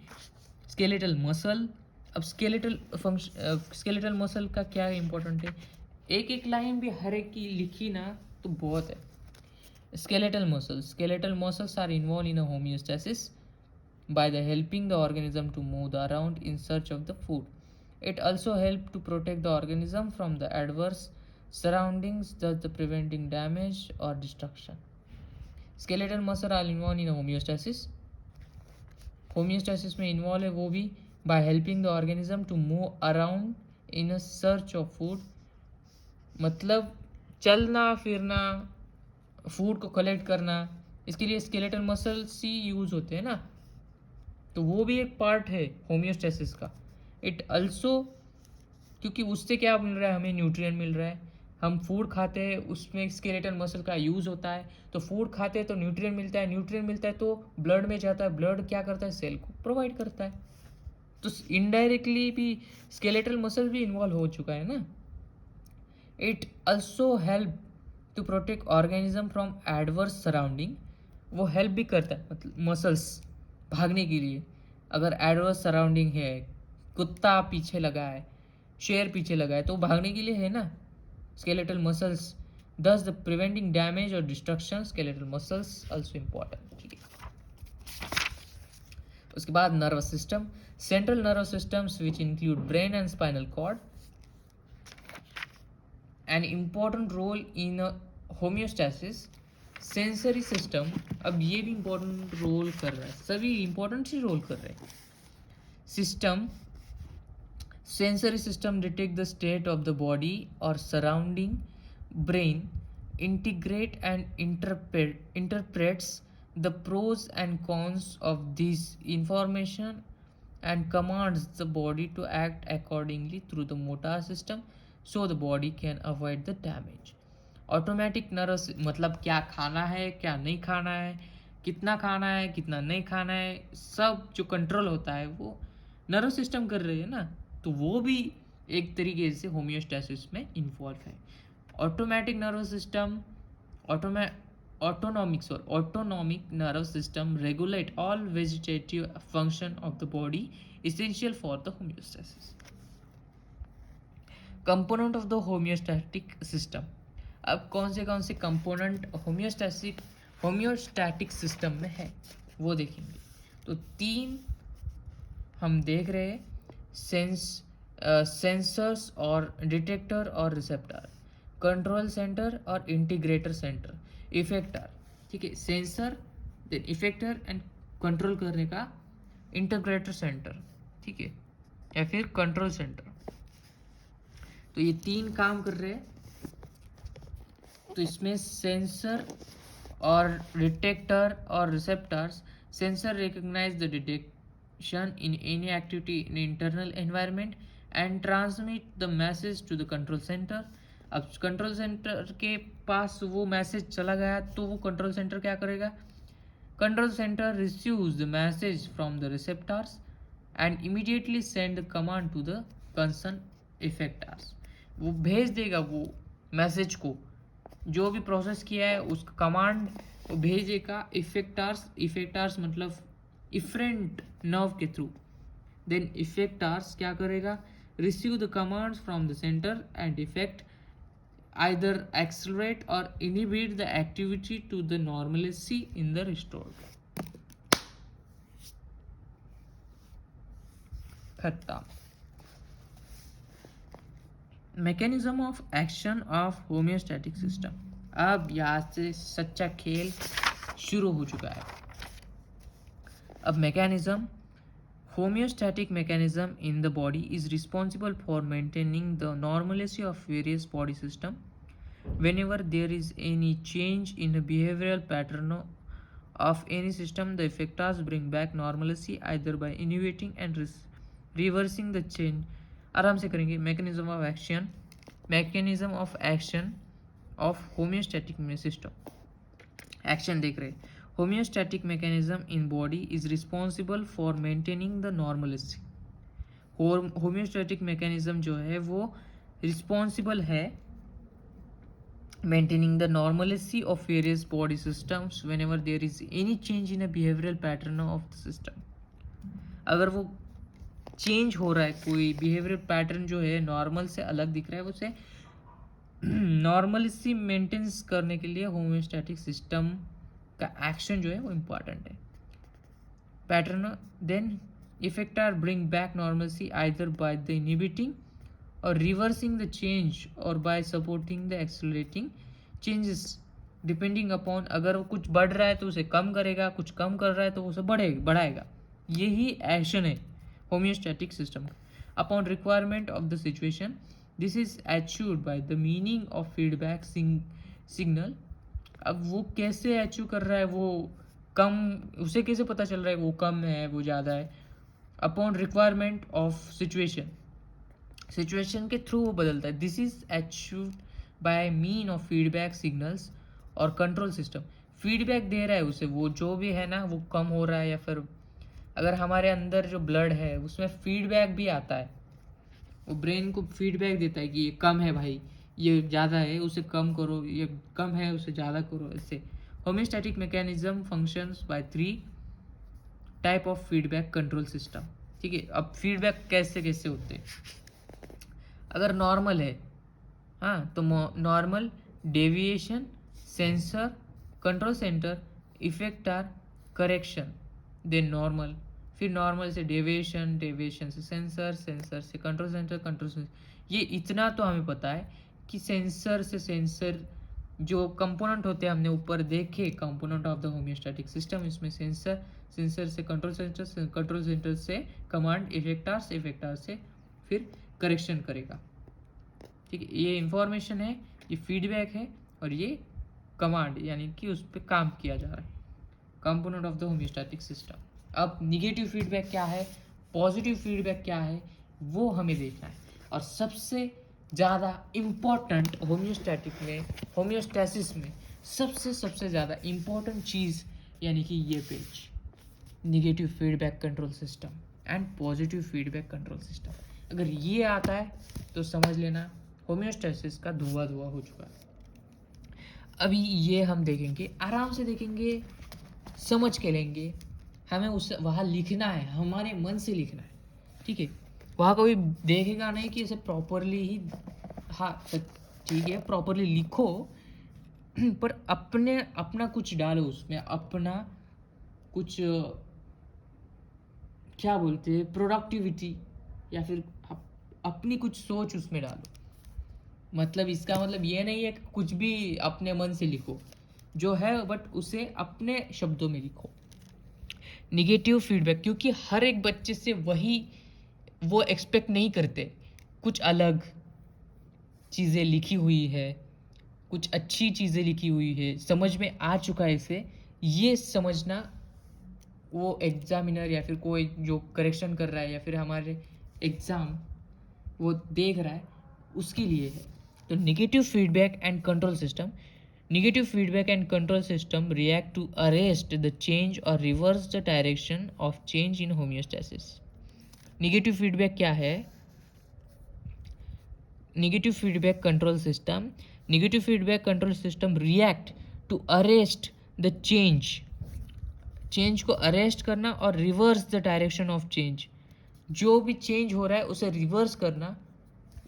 Skeletal muscle, अब skeletal muscle का क्या important है, एक एक लाइन भी हर एक की लिखी ना तो बहुत है। Skeletal muscles are involve in a homeostasis by the helping the organism to move around in search of the food. It also helps to protect the organism from the adverse surroundings, thus the preventing damage or destruction. Skeletal muscle are involved in homeostasis. Homeostasis में involve है वो भी by helping the organism to move around in a search of food, मतलब चलना फिरना, food को collect करना, इसके लिए स्केलेटल मसल्स ही यूज होते हैं ना, तो वो भी एक पार्ट है होम्योस्टैसिस का। इट अल्सो, क्योंकि उससे क्या मिल रहा है, हमें न्यूट्रिएंट मिल रहा है, हम फूड खाते हैं उसमें स्केलेटल मसल का यूज़ होता है, तो फूड खाते हैं तो न्यूट्रिएंट मिलता है तो ब्लड में जाता है, ब्लड क्या करता है, सेल को प्रोवाइड करता है, तो इनडायरेक्टली भी स्केलेटल मसल भी इन्वॉल्व हो चुका है ना। It also help to protect organism from adverse surrounding, वो हेल्प भी करता है, मतलब मसल्स भागने के लिए। अगर एडवर्स सराउंडिंग है, कुत्ता पीछे लगा है, शेर पीछे लगा है, तो भागने के लिए है ना skeletal muscles, thus the preventing damage और destruction, skeletal muscles also important, ठीक है। उसके बाद nervous system, central nervous systems which include brain and spinal cord, an important role in homeostasis. Sensory system, अब ये भी इंपॉर्टेंट रोल कर रहा है, सभी इंपॉर्टेंट ही रोल कर रहे हैं। Sensory system detect the state of the body और surrounding brain integrate and interprets the pros and cons of this information and commands the body to act accordingly through the motor system so the body can avoid the damage. Automatic nervous मतलब क्या खाना है क्या नहीं खाना है, कितना खाना है कितना नहीं खाना है, सब जो कंट्रोल होता है वो नर्वस सिस्टम कर रही है ना, तो वो भी एक तरीके से होम्योस्टैसिस में इन्वॉल्व है. Automatic nervous system autonomic nervous system regulate all vegetative function of the body essential for the homeostasis. Component of the homeostatic system. अब कौन से कंपोनेंट होम्योस्टैटिक सिस्टम में है वो देखेंगे. तो 3 हम देख रहे हैं, सेंसर्स और डिटेक्टर और रिसेप्टर, कंट्रोल सेंटर और इंटीग्रेटर सेंटर, इफेक्टर. ठीक है, sensor then effector and control करने का इंटीग्रेटर सेंटर. ठीक है, या फिर कंट्रोल सेंटर. तो ये 3 काम कर रहे हैं. तो इसमें सेंसर और डिटेक्टर और receptors. Sensor recognise the detection in any activity in internal environment and transmit the message to the control centre. अब कंट्रोल सेंटर के पास वो मैसेज चला गया तो वो कंट्रोल सेंटर क्या करेगा, control centre receives the message from the receptors and immediately send the command to the concern effectors. वो भेज देगा वो मैसेज को, जो भी प्रोसेस किया है उसका कमांड वो भेजेगा इफेक्टर्स मतलब इफरेंट नर्व के थ्रू. देन इफेक्टर्स क्या करेगा, receive the commands from the centre and effect either accelerate or inhibit the activity to the normalcy in the restored. खत्म. Mechanism of action of homeostatic system. अब यहाँ से सच्चा खेल शुरू हो चुका है. अब mechanism. Homeostatic mechanism in the body is responsible for maintaining the normalcy of various body system. Whenever there is any change in the behavioral pattern of any system, the effectors bring back normalcy either by inhibiting and reversing the change. आराम से करेंगे. mechanism of action of homeostatic system. Action देख रहे. Homeostatic mechanism in body is responsible for maintaining the normalcy. homeostatic mechanism जो है वो responsible है maintaining the normalcy of various body systems whenever there is any change in a behavioral pattern of the system. अगर वो change हो रहा है, कोई बिहेवियरल पैटर्न जो है नॉर्मल से अलग दिख रहा है, उसे नॉर्मलिसी मेंटेन्स करने के लिए होम्योस्टैटिक सिस्टम का एक्शन जो है वो इम्पॉर्टेंट है. Pattern. Then effector bring back normalcy either by the inhibiting or reversing the change or by supporting the accelerating changes depending upon. अगर वो कुछ बढ़ रहा है तो उसे कम करेगा, कुछ कम कर रहा है तो उसे बढ़ाएगा. यही एक्शन है homeostatic system. Upon requirement of the situation this is achieved by the meaning of feedback signal. अब वो कैसे अचीव कर रहा है, वो कम, उसे कैसे पता चल रहा है वो कम है वो ज़्यादा है. अपॉन रिक्वायरमेंट ऑफ सिचुएशन के थ्रू वो बदलता है. This is achieved by mean of feedback signals और कंट्रोल सिस्टम. फीडबैक दे रहा है उसे, वो जो भी है ना वो कम हो रहा है, या फिर अगर हमारे अंदर जो ब्लड है उसमें फीडबैक भी आता है, वो ब्रेन को फीडबैक देता है कि ये कम है भाई, ये ज़्यादा है उसे कम करो, ये कम है उसे ज़्यादा करो. इससे homeostatic mechanism functions by 3 type of feedback control system. ठीक है, अब फीडबैक कैसे होते हैं. अगर नॉर्मल है, हाँ, तो normal, deviation, sensor, control centre, effector, correction. Then normal, फिर नॉर्मल से डेविएशन से सेंसर से कंट्रोल सेंटर. ये इतना तो हमें पता है कि सेंसर जो कंपोनेंट होते हैं हमने ऊपर देखे, component of the homeostatic system. इसमें सेंसर से कंट्रोल सेंटर से कमांड इफेक्टर से फिर करेक्शन करेगा. ठीक है, ये इंफॉर्मेशन है, ये फीडबैक है और ये कमांड यानी कि उस पर काम किया जा रहा है, component of the homeostatic system. अब निगेटिव फीडबैक क्या है, पॉजिटिव फीडबैक क्या है, वो हमें देखना है। और सबसे ज़्यादा इम्पॉर्टेंट होम्योस्टैटिक में, होम्योस्टैसिस में सबसे ज़्यादा इम्पॉर्टेंट चीज़ यानी कि ये page, negative feedback control system and positive feedback control system. अगर ये आता है तो समझ लेना होम्योस्टैसिस का धुआं हो चुका है। अभी ये हम देखेंगे, आराम से देखेंगे, समझ के लेंगे। हमें उस वहाँ लिखना है, हमारे मन से लिखना है, ठीक है। वहाँ कोई देखेगा नहीं कि इसे प्रॉपरली ही, हाँ ठीक है प्रॉपरली लिखो, पर अपना कुछ डालो उसमें, अपना कुछ क्या बोलते हैं प्रोडक्टिविटी, या फिर अपनी कुछ सोच उसमें डालो। मतलब इसका मतलब ये नहीं है कि कुछ भी अपने मन से लिखो जो है, बट उसे अपने शब्दों में लिखो। निगेटिव फीडबैक, क्योंकि हर एक बच्चे से वो एक्सपेक्ट नहीं करते, कुछ अलग चीज़ें लिखी हुई है, कुछ अच्छी चीज़ें लिखी हुई है, समझ में आ चुका है इसे, ये समझना वो एग्जामिनर या फिर कोई जो करेक्शन कर रहा है या फिर हमारे एग्ज़ाम वो देख रहा है, उसके लिए है। तो negative feedback and control system, negative feedback and control system react to arrest the change or reverse the direction of change in homeostasis. negative feedback क्या है, negative feedback control system, negative feedback control system react to arrest the change को arrest करना और reverse the direction of change, जो भी change हो रहा है उसे रिवर्स करना,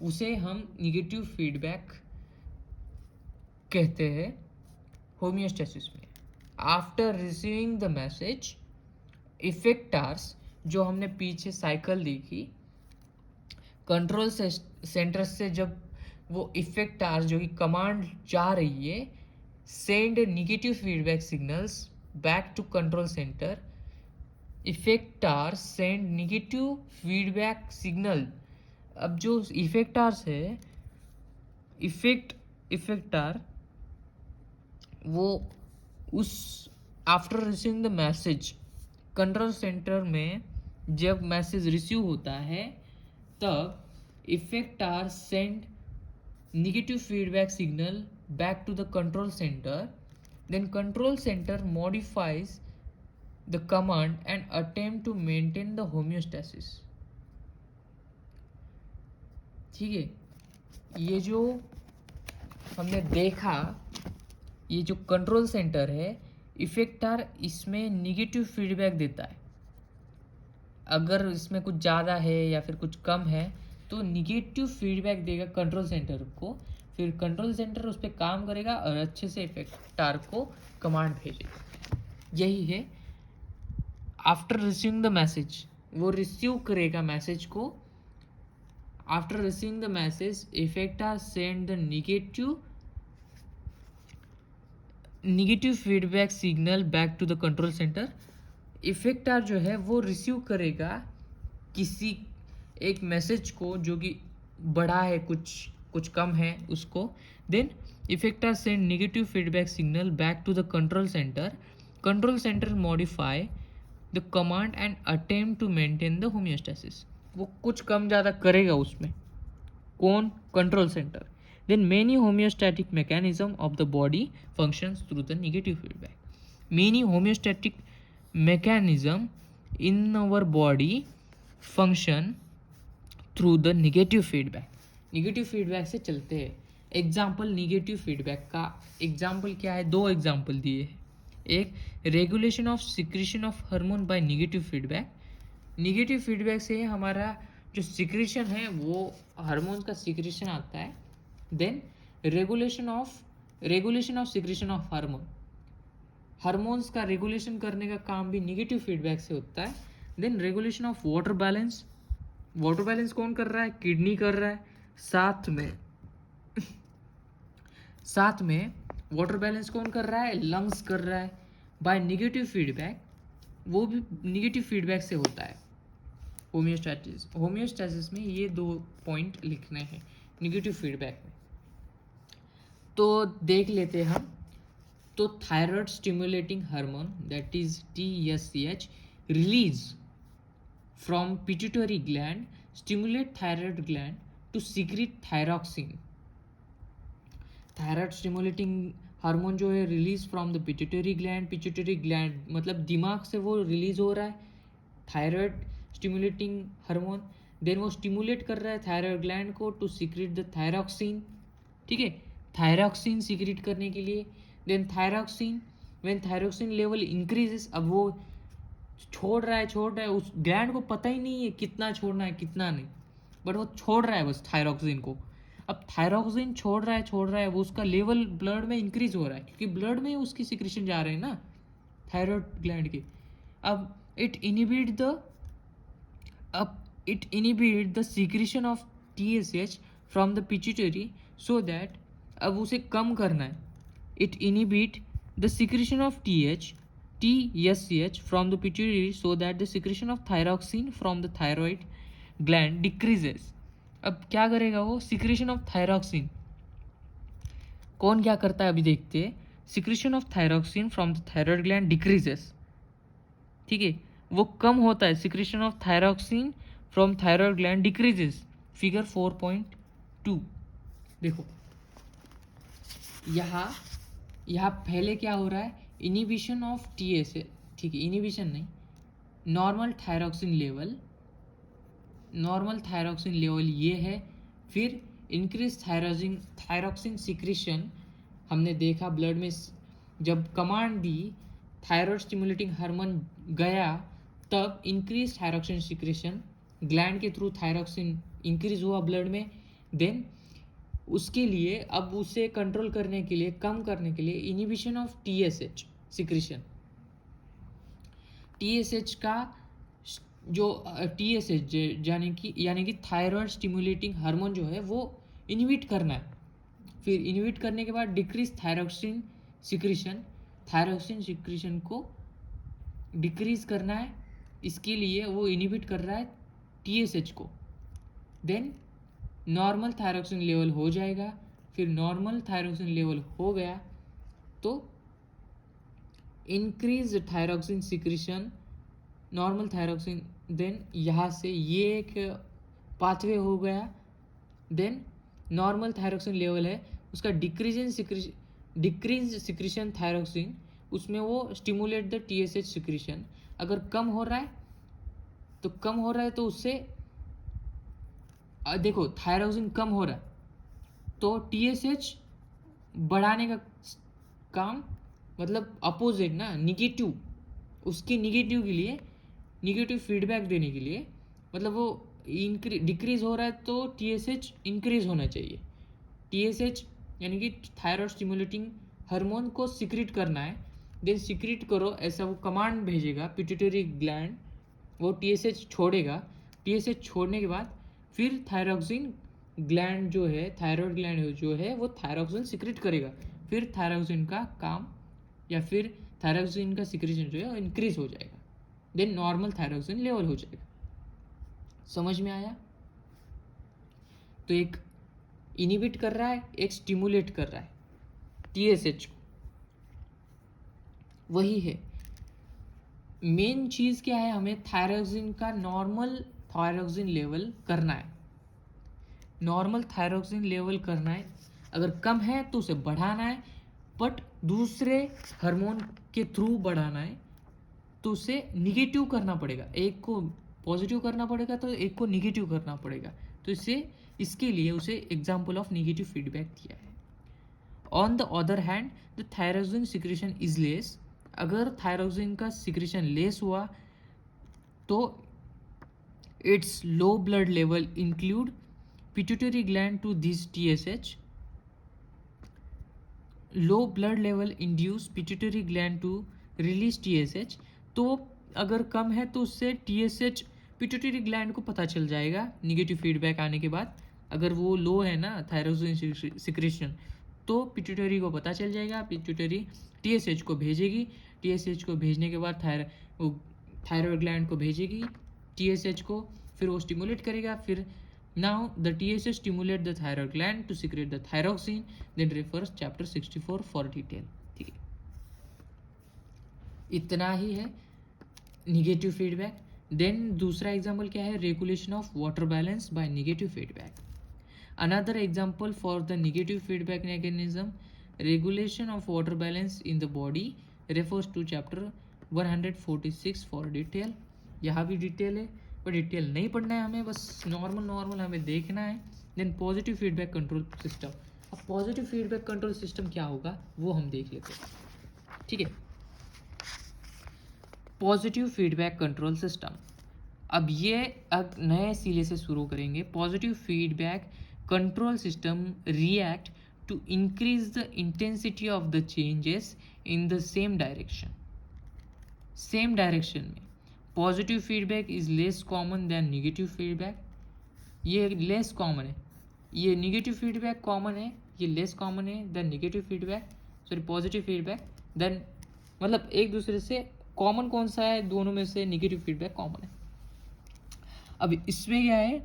उसे हम निगेटिव फीडबैक कहते हैं होम्योस्टेसिस में। आफ्टर रिसीविंग द मैसेज, इफेक्टार्स, जो हमने पीछे साइकिल देखी, कंट्रोल सेंटर से जब वो इफेक्टार्स जो कि कमांड जा रही है, send negative feedback signals back to control centre. Effectors send negative feedback signal. अब जो इफेक्टार्स है, इफेक्टार वो उस after receiving the message, control centre में जब मैसेज रिसीव होता है तब effector send negative feedback signal back to the control centre, then control centre modifies the command and attempt to maintain the homeostasis. ठीक है, ये जो हमने देखा, ये जो कंट्रोल सेंटर है, इफेक्टार इसमें निगेटिव फीडबैक देता है। अगर इसमें कुछ ज़्यादा है या फिर कुछ कम है तो निगेटिव फीडबैक देगा कंट्रोल सेंटर को, फिर कंट्रोल सेंटर उस पर काम करेगा और अच्छे से इफेक्टार को कमांड भेजेगा। यही है आफ्टर रिसीविंग द मैसेज, वो रिसीव करेगा मैसेज को। After receiving the message, effector send the negative feedback signal back to the control centre. Effector जो है वो रिसीव करेगा किसी एक मैसेज को जो कि बड़ा है, कुछ कम है उसको, then effector send negative feedback signal back to the control centre. Control centre modify the command and attempt to maintain the homeostasis. वो कुछ कम ज़्यादा करेगा उसमें, कौन, control centre. Then many homeostatic mechanism of the body functions through the negative feedback. Many homeostatic mechanism in our body function through the negative feedback. Negative feedback से चलते हैं। एग्जाम्पल निगेटिव फीडबैक का एग्जाम्पल क्या है, दो example दिए हैं। एक, regulation of secretion of hormone bye negative feedback. Negative feedback से हमारा जो सिक्रीशन है वो हार्मोन का सिक्रीशन आता है। Then regulation of secretion of hormone, hormones का रेगुलेशन करने का काम भी निगेटिव फीडबैक से होता है। Then regulation of water balance, water balance कौन कर रहा है, किडनी कर रहा है। साथ में वाटर बैलेंस कौन कर रहा है, लंग्स कर रहा है। बाय निगेटिव फीडबैक, वो भी निगेटिव फीडबैक से होता है। होम्योस्टैसिस में ये दो पॉइंट लिखने हैं निगेटिव फीडबैक में। तो देख लेते हैं हम। तो thyroid stimulating hormone that is TSH release from pituitary gland stimulate thyroid gland to secrete thyroxine. Thyroid stimulating hormone जो है release from the pituitary gland मतलब दिमाग से वो रिलीज हो रहा है थायराइड स्टिमुलेटिंग हार्मोन, देन वो स्टिमुलेट कर रहा है थायराइड ग्लैंड को टू सीक्रेट द थायरॉक्सिन। ठीक है, थायरॉक्सिन सीक्रेट करने के लिए, then thyroxine when thyroxine level increases, अब वो छोड़ रहा है, उस ग्लैंड को पता ही नहीं है कितना छोड़ना है कितना नहीं, बट वो छोड़ रहा है बस थायरॉक्सिन को। अब थायरॉक्सिन छोड़ रहा है वो उसका लेवल ब्लड में इंक्रीज हो रहा है क्योंकि ब्लड में उसकी सिक्रेशन जा रहे हैं ना थायराइड ग्लैंड के। अब it inhibit the secretion of TSH from the pituitary so that, अब उसे कम करना है। It inhibit the secretion of TSH from the pituitary so that the secretion of thyroxine from the thyroid gland decreases। अब क्या करेगा वो, secretion of thyroxine कौन क्या करता है अभी देखते हैं। Secretion of thyroxine from the thyroid gland decreases, ठीक है, वो कम होता है। Secretion of thyroxine from thyroid gland decreases, figure 4.2 देखो यहाँ पहले क्या हो रहा है, इनिबिशन ऑफ TSH, ठीक है, इनिबिशन नहीं, नॉर्मल थायरॉक्सिन लेवल ये है। फिर इंक्रीज थायरॉक्सिन सिक्रेशन हमने देखा ब्लड में, जब कमांड दी थायराइड स्टिमुलेटिंग हार्मोन गया तब इंक्रीज थायरॉक्सिन सिक्रेशन, ग्लैंड के थ्रू थायरॉक्सिन इंक्रीज हुआ ब्लड में। देन उसके लिए अब उसे कंट्रोल करने के लिए, कम करने के लिए inhibition of TSH secretion, TSH का जो TSH यानी कि थायराइड स्टिमुलेटिंग हार्मोन जो है वो इनिबिट करना है। फिर इनिबिट करने के बाद डिक्रीज थायरॉक्सिन सिक्रेशन को डिक्रीज करना है, इसके लिए वो इनिबिट कर रहा है TSH को। देन नॉर्मल थायरॉक्सिन लेवल हो जाएगा। फिर नॉर्मल थायरॉक्सिन लेवल हो गया तो increase thyroxine secretion, normal thyroxine, then यहाँ से ये एक पाथवे हो गया। देन नॉर्मल थायरॉक्सिन लेवल है उसका डिक्रीज सिक्रेशन थायरॉक्सिन, उसमें वो स्टिमुलेट द TSH सिक्रेशन। अगर कम हो रहा है तो उससे देखो थायरॉक्सिन कम हो रहा है तो TSH बढ़ाने का काम, मतलब अपोजिट ना, निगेटिव, उसकी निगेटिव के लिए, निगेटिव फीडबैक देने के लिए, मतलब वो डिक्रीज हो रहा है तो TSH इंक्रीज होना चाहिए। TSH यानी कि थायराइड स्टिमुलेटिंग हार्मोन को सिक्रेट करना है, देन सिक्रेट करो ऐसा वो कमांड भेजेगा पिट्यूटरी ग्लैंड, वो TSH छोड़ेगा। TSH छोड़ने के बाद फिर थायरॉक्सिन ग्लैंड जो है, थायराइड ग्लैंड जो है वो थायरॉक्सिन सिक्रेट करेगा। फिर थायरॉक्सिन का काम या फिर थायरॉक्सिन का सिक्रेशन जो है इंक्रीज हो जाएगा, देन नॉर्मल थायरॉक्सिन लेवल हो जाएगा। समझ में आया? तो एक इनिबिट कर रहा है, एक स्टिमुलेट कर रहा है TSH को, वही है मेन चीज़। क्या है, हमें थायरॉक्सिन का नॉर्मल थायरॉक्सिन लेवल करना है, नॉर्मल थायरॉक्सिन लेवल करना है। अगर कम है तो उसे बढ़ाना है, बट दूसरे हार्मोन के थ्रू बढ़ाना है तो उसे निगेटिव करना पड़ेगा, एक को पॉजिटिव करना पड़ेगा तो एक को निगेटिव करना पड़ेगा। तो इसके लिए उसे एग्जाम्पल ऑफ निगेटिव फीडबैक दिया है। On the other hand the thyroxine secretion is less, अगर थायरॉक्सिन का सिक्रेशन लेस हुआ तो it's low blood level include pituitary gland to this TSH, low blood level induce pituitary gland to release TSH। तो अगर कम है तो उससे TSH pituitary gland को पता चल जाएगा निगेटिव फीडबैक आने के बाद। अगर वो लो है ना थायरॉक्सिन सिक्रेशन तो पिट्यूटरी को पता चल जाएगा, पिट्यूटरी TSH को भेजेगी, TSH को भेजने के बाद थायराइड ग्लैंड को भेजेगी TSH को, फिर वो स्टिमुलेट करेगा, फिर Now the TSH stimulate the thyroid gland to secrete the thyroxine, then refers chapter 64 for detail. ठीक है, इतना ही है निगेटिव फीडबैक. देन दूसरा एग्जाम्पल क्या है, regulation of water balance by negative feedback. Another example for the negative feedback mechanism, regulation of water balance in the body, refers to chapter 146 for detail. यहाँ भी डिटेल है, पर detail नहीं पढ़ना है हमें, बस नॉर्मल हमें देखना है. Then positive feedback control system. अब पॉजिटिव फीडबैक कंट्रोल सिस्टम क्या होगा वो हम देख लेते हैं. ठीक है, पॉजिटिव फीडबैक कंट्रोल सिस्टम. अब ये अब नए सिरे से शुरू करेंगे. Positive feedback control system react to increase the intensity of the changes in the same direction. Same direction में positive feedback is less common than negative feedback. ये लेस कॉमन है, ये निगेटिव फीडबैक कॉमन है, ये less common है than negative feedback, sorry positive feedback. Then मतलब एक दूसरे से कॉमन कौन सा है, दोनों में से निगेटिव फीडबैक कॉमन है. अब इसमें क्या है,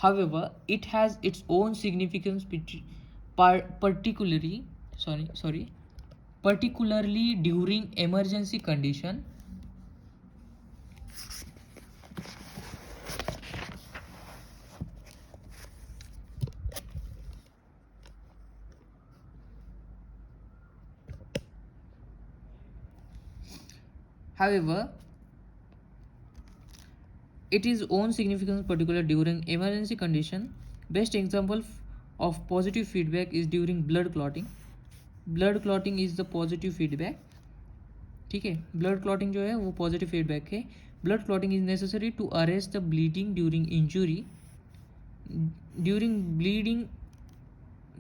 however it has its own significance particularly during emergency condition. However, it is own significance particular during emergency condition. Best example of positive feedback is during blood clotting. Blood clotting is the positive feedback. ठीक है, blood clotting जो है वो positive feedback है. Blood clotting is necessary to arrest the bleeding during injury. During bleeding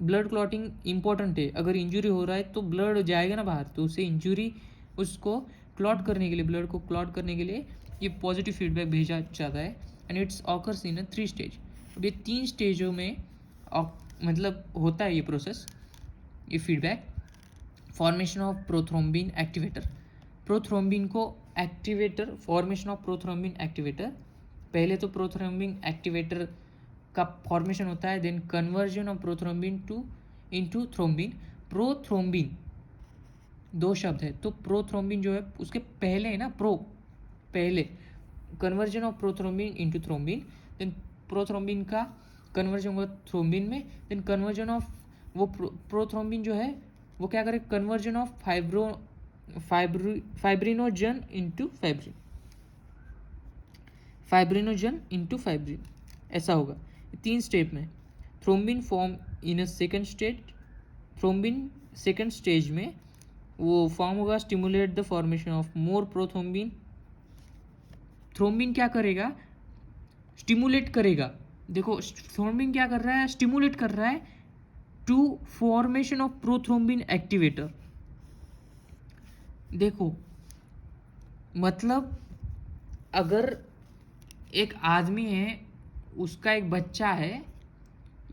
blood clotting important है. अगर injury हो रहा है तो ब्लड जाएगा ना बाहर, तो उससे इंजरी उसको क्लॉट करने के लिए, ब्लड को क्लॉट करने के लिए ये पॉजिटिव फीडबैक भेजा जाता है. And it's occurs in 3 stage. अब ये 3 स्टेजों में मतलब होता है ये प्रोसेस, ये feedback. Formation of prothrombin activator. Prothrombin को activator, formation of prothrombin activator. पहले तो प्रोथ्रोम्बिन एक्टिवेटर का फॉर्मेशन होता है. Then conversion of prothrombin into thrombin. Prothrombin 2 शब्द है, तो प्रोथ्रोम्बिन जो है उसके पहले है ना, पहले conversion of prothrombin into thrombin. Then prothrombin का कन्वर्जन होगा थ्रोम्बिन में. देन कन्वर्जन ऑफ वो प्रोथ्रोम्बिन जो है वो क्या करे, conversion of fibrinogen into fibrin, fibrinogen into fibrin, ऐसा होगा 3 स्टेप में. Thrombin form in a second stage. Thrombin second stage में वो फॉर्म होगा, stimulate the formation of more prothrombin. Thrombin क्या करेगा, स्टिमुलेट करेगा. देखो थ्रोम्बिन क्या कर रहा है, स्टिमुलेट कर रहा है to formation of prothrombin activator. देखो मतलब अगर एक आदमी है, उसका एक बच्चा है,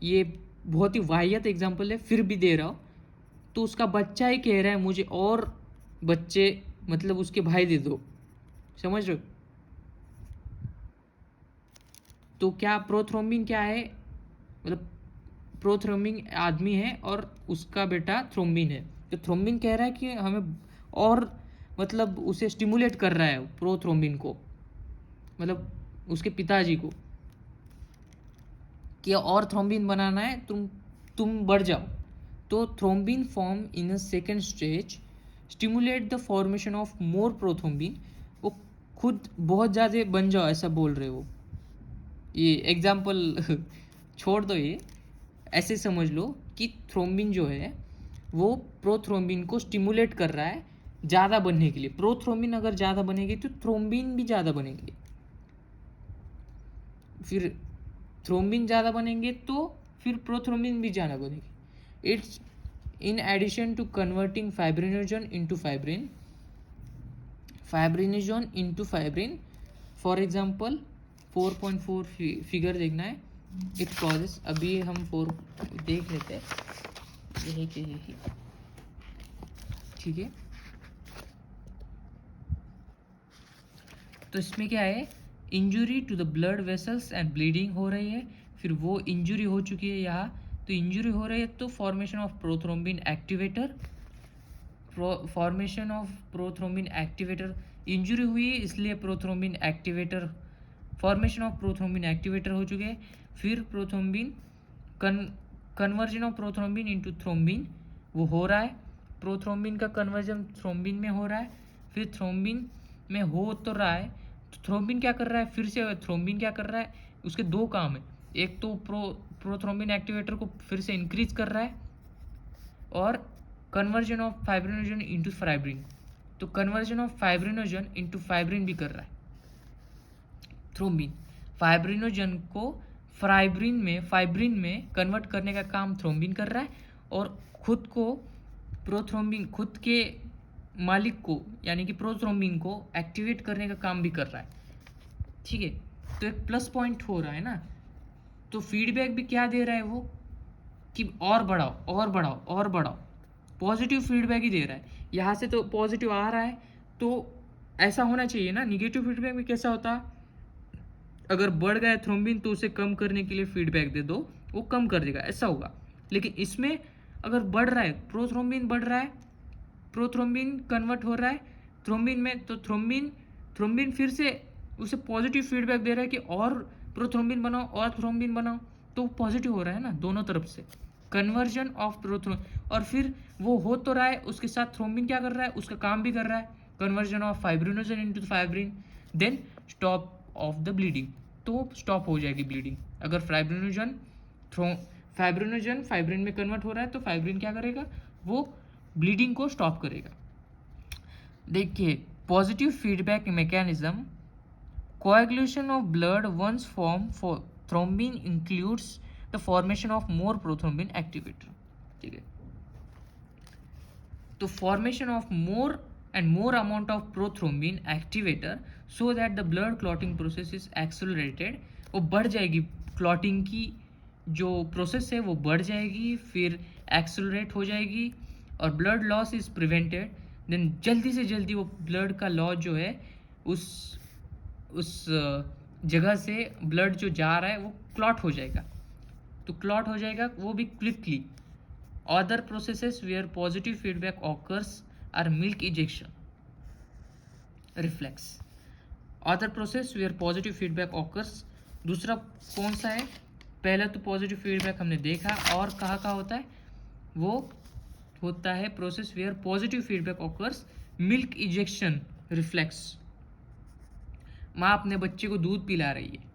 ये बहुत ही वाहियात एग्जांपल है फिर भी दे रहा हूँ, तो उसका बच्चा ही कह रहा है मुझे और बच्चे मतलब उसके भाई दे दो, समझ रहे हो. तो क्या प्रोथ्रोम्बिन क्या है, मतलब प्रोथ्रोम्बिन आदमी है और उसका बेटा थ्रोम्बिन है. तो थ्रोम्बिन कह रहा है कि हमें और मतलब उसे स्टिमुलेट कर रहा है प्रोथ्रोम्बिन को, मतलब उसके पिताजी को, कि और थ्रोम्बिन बनाना है, तुम बढ़ जाओ. तो thrombin form in a second stage stimulate the formation of more prothrombin. वो खुद बहुत ज़्यादा बन जाओ ऐसा बोल रहे हो. ये एग्जाम्पल छोड़ दो, ये ऐसे समझ लो कि थ्रोम्बिन जो है वो प्रोथ्रोम्बिन को स्टिमुलेट कर रहा है ज़्यादा बनने के लिए. प्रोथ्रोम्बिन अगर ज़्यादा बनेगी तो थ्रोम्बिन भी ज़्यादा बनेंगे, फिर थ्रोम्बिन ज़्यादा बनेंगे तो फिर प्रोथ्रोम्बिन भी ज़्यादा बनेगी. It's in addition to converting fibrinogen into fibrin, fibrinogen into fibrin. For example 4.4 figure देखना है. इट कॉजेस, अभी हम 4 देख लेते हैं, यही के यही, ठीक है. तो इसमें क्या है, injury to the blood vessels and bleeding हो रही है, फिर वो इंजुरी हो चुकी है यहाँ, तो इंजुरी हो रही है तो formation of prothrombin activator, formation of prothrombin activator, injury हुई है इसलिए prothrombin activator, formation of prothrombin activator हो चुके हैं, फिर prothrombin conversion of prothrombin into thrombin वो हो रहा है, प्रोथ्रोम्बिन का कन्वर्जन थ्रोम्बिन में हो रहा है, फिर थ्रोम्बिन में हो तो रहा है तो थ्रोम्बिन क्या कर रहा है, फिर से थ्रोम्बिन क्या कर रहा है, उसके दो काम है, एक तो प्रोथ्रोम्बिन एक्टिवेटर को फिर से इंक्रीज कर रहा है और conversion of fibrinogen into fibrin, तो conversion of fibrinogen into fibrin भी कर रहा है थ्रोम्बिन, फाइब्रिनोजन को फाइब्रिन में कन्वर्ट करने का काम थ्रोम्बिन कर रहा है और खुद को प्रोथ्रोम्बिन, खुद के मालिक को यानी कि प्रोथ्रोम्बिन को एक्टिवेट करने का काम भी कर रहा है, ठीक है। तो एक प्लस पॉइंट हो रहा है ना, तो फीडबैक भी क्या दे रहा है वो कि और बढ़ाओ और बढ़ाओ और बढ़ाओ, पॉजिटिव फीडबैक ही दे रहा है, यहाँ से तो पॉजिटिव आ रहा है तो ऐसा होना चाहिए ना। निगेटिव फीडबैक में कैसा होता, अगर बढ़ गया थ्रोम्बिन तो उसे कम करने के लिए फीडबैक दे दो, वो कम कर देगा, ऐसा होगा। लेकिन इसमें अगर बढ़ रहा है, प्रोथ्रोम्बिन बढ़ रहा है, प्रोथ्रोम्बिन कन्वर्ट हो रहा है थ्रोम्बिन में, तो थ्रोम्बिन फिर से उसे पॉजिटिव फीडबैक दे रहा है कि और प्रोथ्रोम्बिन बनाओ और थ्रोम्बिन बनाओ, तो पॉजिटिव हो रहा है ना दोनों तरफ से, कन्वर्जन ऑफ और फिर वो हो तो रहा है, उसके साथ थ्रोम्बिन क्या कर रहा है, उसका काम भी कर रहा है, conversion of fibrinogen into fibrin, then stop of the bleeding, तो स्टॉप हो जाएगी ब्लीडिंग। अगर फाइब्रिनोजन फाइब्रिन में कन्वर्ट हो रहा है तो फाइब्रिन क्या करेगा, वो ब्लीडिंग को स्टॉप करेगा। देखिए positive feedback mechanism, coagulation of blood once form for thrombin includes the formation of more prothrombin activator, ठीक है। तो formation of more and more amount of prothrombin activator so that the blood clotting process is accelerated, वो बढ़ जाएगी, clotting की जो process है वो बढ़ जाएगी, फिर एक्सेलरेट हो जाएगी और blood loss is prevented, then जल्दी से जल्दी वो ब्लड का लॉस जो है उस जगह से ब्लड जो जा रहा है वो क्लॉट हो जाएगा, तो क्लॉट हो जाएगा वो भी quickly. Other processes where positive feedback occurs are milk ejection reflex, other process where positive feedback occurs, दूसरा कौन सा है, पहला तो पॉजिटिव फीडबैक हमने देखा, और कहाँ होता है, वो होता है process where positive feedback occurs, milk ejection reflex, माँ अपने बच्चे को दूध पिला रही है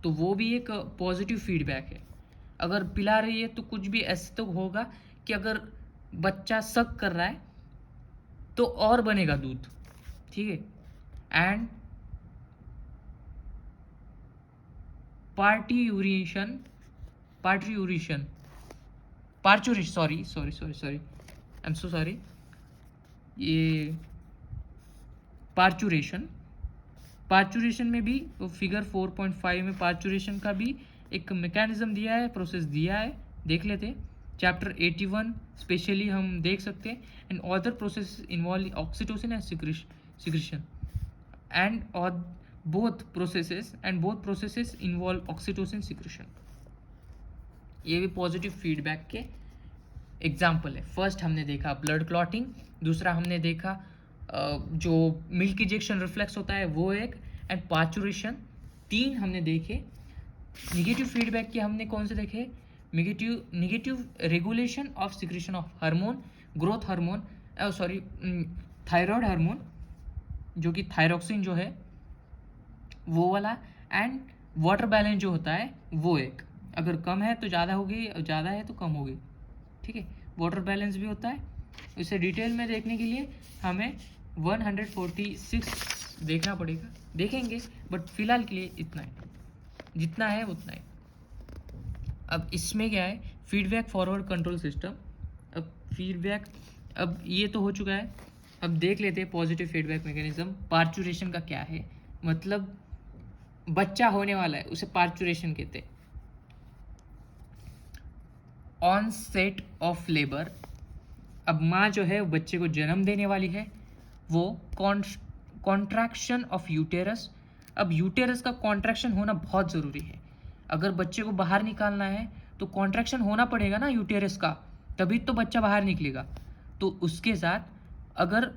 तो वो भी एक पॉजिटिव फीडबैक है, अगर पिला रही है तो कुछ भी ऐसे तो होगा कि अगर बच्चा सक कर रहा है तो और बनेगा दूध, ठीक है। And parturition, sorry I am so sorry, ये पार्चुरेशन में भी फिगर 4.5 में पार्चुरेशन का भी एक मैकेनिज्म दिया है, प्रोसेस दिया है, देख लेते हैं चैप्टर 81 स्पेशली हम देख सकते हैं। And other process involve oxytocin and secretion and both processes involve oxytocin secretion, ये भी पॉजिटिव फीडबैक के एग्जाम्पल है। फर्स्ट हमने देखा ब्लड क्लॉटिंग, दूसरा हमने देखा जो मिल्क इजेक्शन रिफ्लेक्स होता है वो एक, एंड पार्चुरेशन, तीन हमने देखे। निगेटिव फीडबैक के हमने कौन से देखे, negative regulation of secretion of hormone, growth hormone, thyroid hormone जो कि थायरोक्सिन जो है वो वाला, एंड वाटर बैलेंस जो होता है वो एक, अगर कम है तो ज़्यादा होगी, ज़्यादा है तो कम होगी, ठीक है। वाटर बैलेंस भी होता है, इसे डिटेल में देखने के लिए हमें 146 देखना पड़ेगा, देखेंगे, बट फिलहाल के लिए इतना है, जितना है उतना ही। अब इसमें क्या है, फीडबैक फॉरवर्ड कंट्रोल सिस्टम। अब फीडबैक, अब ये तो हो चुका है, अब देख लेते हैं पॉजिटिव फीडबैक मैकेनिज्म। पार्चुरेशन का क्या है, मतलब बच्चा होने वाला है उसे पार्चुरेशन कहते हैं। ऑन सेट ऑफ लेबर, अब माँ जो है बच्चे को जन्म देने वाली है, वो कॉन्ट्रैक्शन ऑफ यूटेरस, अब यूटेरस का कॉन्ट्रैक्शन होना बहुत ज़रूरी है। अगर बच्चे को बाहर निकालना है तो कॉन्ट्रैक्शन होना पड़ेगा ना यूटेरस का, तभी तो बच्चा बाहर निकलेगा। तो उसके साथ अगर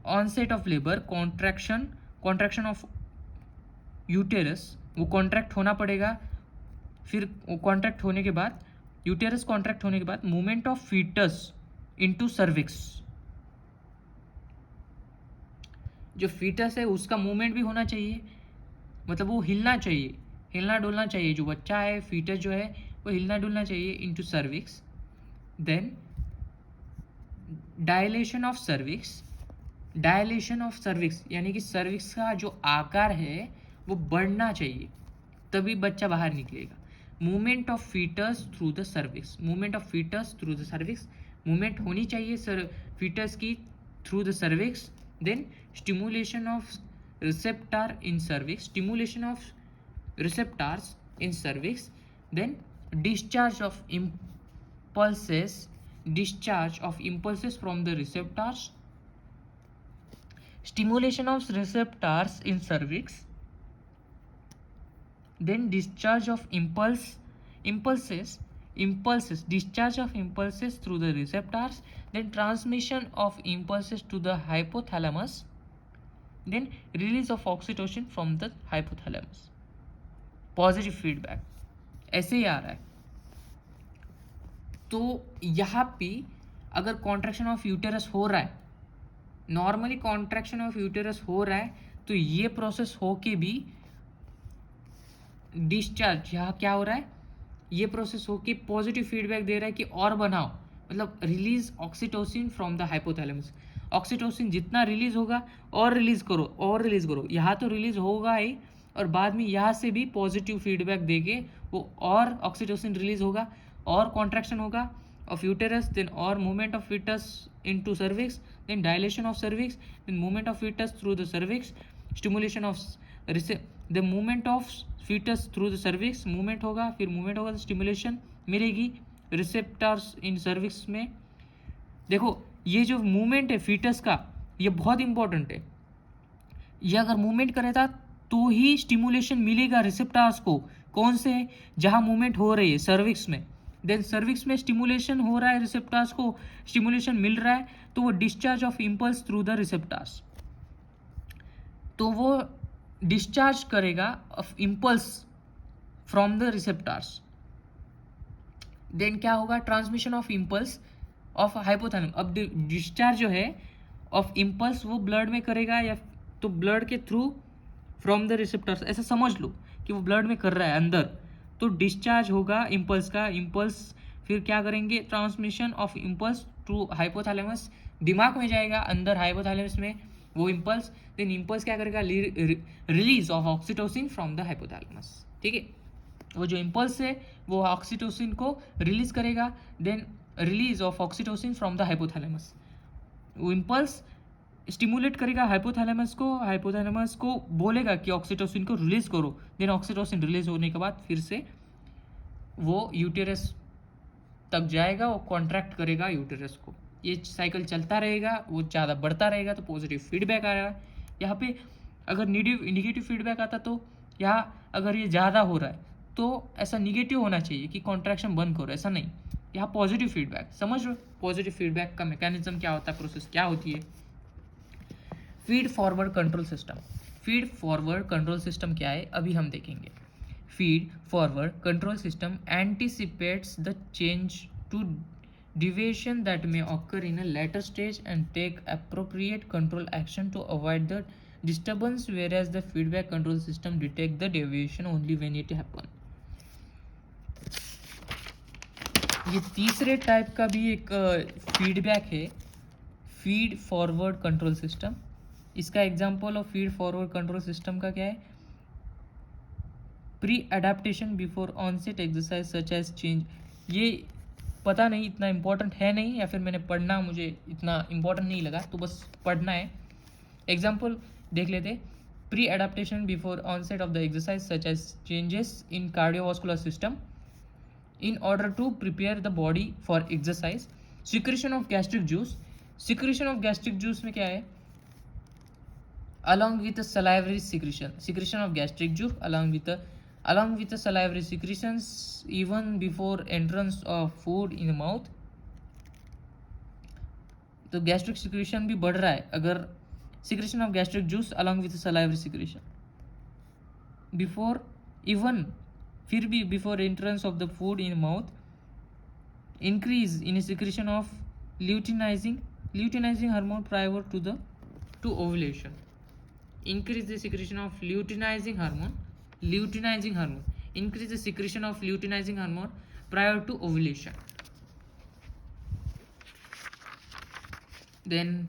onset of labour contraction of uterus वो कॉन्ट्रैक्ट होना पड़ेगा। फिर वो कॉन्ट्रैक्ट होने के बाद, यूटेरस कॉन्ट्रैक्ट होने के बाद movement of foetus into cervix, जो फीटस है उसका मूवमेंट भी होना चाहिए, मतलब वो हिलना चाहिए, हिलना डुलना चाहिए। जो बच्चा है फीटस जो है वो हिलना डुलना चाहिए into cervix. Then dilation of cervix, dilation of cervix यानी कि सर्विक्स का जो आकार है वो बढ़ना चाहिए, तभी बच्चा बाहर निकलेगा। Movement of foetus through the cervix, movement of foetus through the cervix, movement होनी चाहिए सर फीटस की through the cervix. Then stimulation of receptor in cervix, stimulation of receptors in cervix. Then discharge of impulses, discharge of impulses from the receptors, stimulation of receptors in cervix, then discharge of impulses, discharge of impulses through the receptors, then transmission of impulses to the hypothalamus, then release of oxytocin from the hypothalamus. Positive feedback ऐसे ही आ रहा है। तो यहाँ पे अगर contraction of uterus हो रहा है, नॉर्मली कॉन्ट्रैक्शन ऑफ यूटेरस हो रहा है, तो ये प्रोसेस हो के भी डिस्चार्ज यहाँ क्या हो रहा है, ये प्रोसेस हो के पॉजिटिव फीडबैक दे रहा है कि और बनाओ, मतलब release oxytocin from the hypothalamus. Oxytocin जितना रिलीज होगा और रिलीज करो और रिलीज करो, यहाँ तो रिलीज होगा ही, और बाद में यहाँ से भी पॉजिटिव फीडबैक देके वो और ऑक्सीटोसिन रिलीज होगा और कॉन्ट्रैक्शन होगा ऑफ यूटेरस, देन और movement of foetus into cervix, then dilation of cervix, then movement of foetus through the cervix, stimulation of the movement of foetus through the cervix, movement होगा, फिर movement होगा तो stimulation मिलेगी receptors in cervix में। देखो ये जो movement है फीटस का ये बहुत इंपॉर्टेंट है, ये अगर मूवमेंट करेगा तो ही स्टिमुलेशन मिलेगा रिसेप्टर्स को, कौन से है जहाँ मूवमेंट हो रही है सर्विक्स में। देन सर्विक्स में स्टिमुलेशन हो रहा है, रिसेप्टर्स को स्टिमुलेशन मिल रहा है, तो वो discharge of impulse through the receptors, तो वो डिस्चार्ज करेगा of impulse from the receptors. Then क्या होगा, transmission of impulse of hypothalamus. अब डिस्चार्ज जो है ऑफ इम्पल्स वो ब्लड में करेगा या तो ब्लड के थ्रू फ्रॉम द रिसेप्टर्स, ऐसा समझ लो कि वो ब्लड में कर रहा है अंदर, तो डिस्चार्ज होगा इम्पल्स का, इम्पल्स फिर क्या करेंगे, transmission of impulse to hypothalamus, दिमाग में जाएगा अंदर हाइपोथैलेमस में वो इम्पल्स, देन इम्पल्स क्या करेगा, release of oxytocin from the hypothalamus. ठीक है, वो जो इम्पल्स है वो ऑक्सीटोसिन को रिलीज करेगा, then release of oxytocin from the hypothalamus. वो इम्पल्स स्टिमुलेट करेगा हाइपोथैलेमस को बोलेगा कि ऑक्सीटोसिन को रिलीज करो, देन ऑक्सीटोसिन रिलीज होने के बाद फिर से वो यूटेरस तक जाएगा, वो कॉन्ट्रैक्ट करेगा यूटेरस को, ये साइकिल चलता रहेगा, वो ज़्यादा बढ़ता रहेगा तो पॉजिटिव फीडबैक आएगा। यहाँ पे अगर निगेटिव फीडबैक आता तो यहाँ अगर ये ज़्यादा हो रहा है तो ऐसा निगेटिव होना चाहिए कि कॉन्ट्रैक्शन बंद करो, ऐसा नहीं, यहाँ पॉजिटिव फीडबैक। समझ लो पॉजिटिव फीडबैक का मैकेनिज्म क्या होता है, प्रोसेस क्या होती है। Feed forward control system, feed forward control system क्या है अभी हम देखेंगे। Feed forward control system anticipates the change to deviation that may occur in a later stage and take appropriate control action to avoid the disturbance, whereas the feedback control system detect the deviation only when it happen। ये तीसरे type का भी एक feedback है, feed forward control system. इसका example of feed forward control system का क्या है, pre adaptation before onset exercise such as change. ये पता नहीं इतना इम्पोर्टेंट है नहीं, या फिर मैंने पढ़ना मुझे इतना इम्पोर्टेंट नहीं लगा तो बस पढ़ना है। एग्जाम्पल देख लेते, pre adaptation before onset of the exercise such as changes in cardiovascular system in order to prepare the body for exercise. Secretion of gastric juice, secretion of gastric juice में क्या है, along with the salivary secretion of gastric juice, along with the salivary secretions even before entrance of food in the mouth. तो gastric secretion भी बढ़ रहा है अगर secretion of gastric juice along with salivary secretion before even फिर भी before entrance of the food in mouth, increase in secretion of luteinizing hormone prior to ovulation. Increase the secretion of luteinizing hormone, increase the secretion of luteinizing hormone prior to ovulation. Then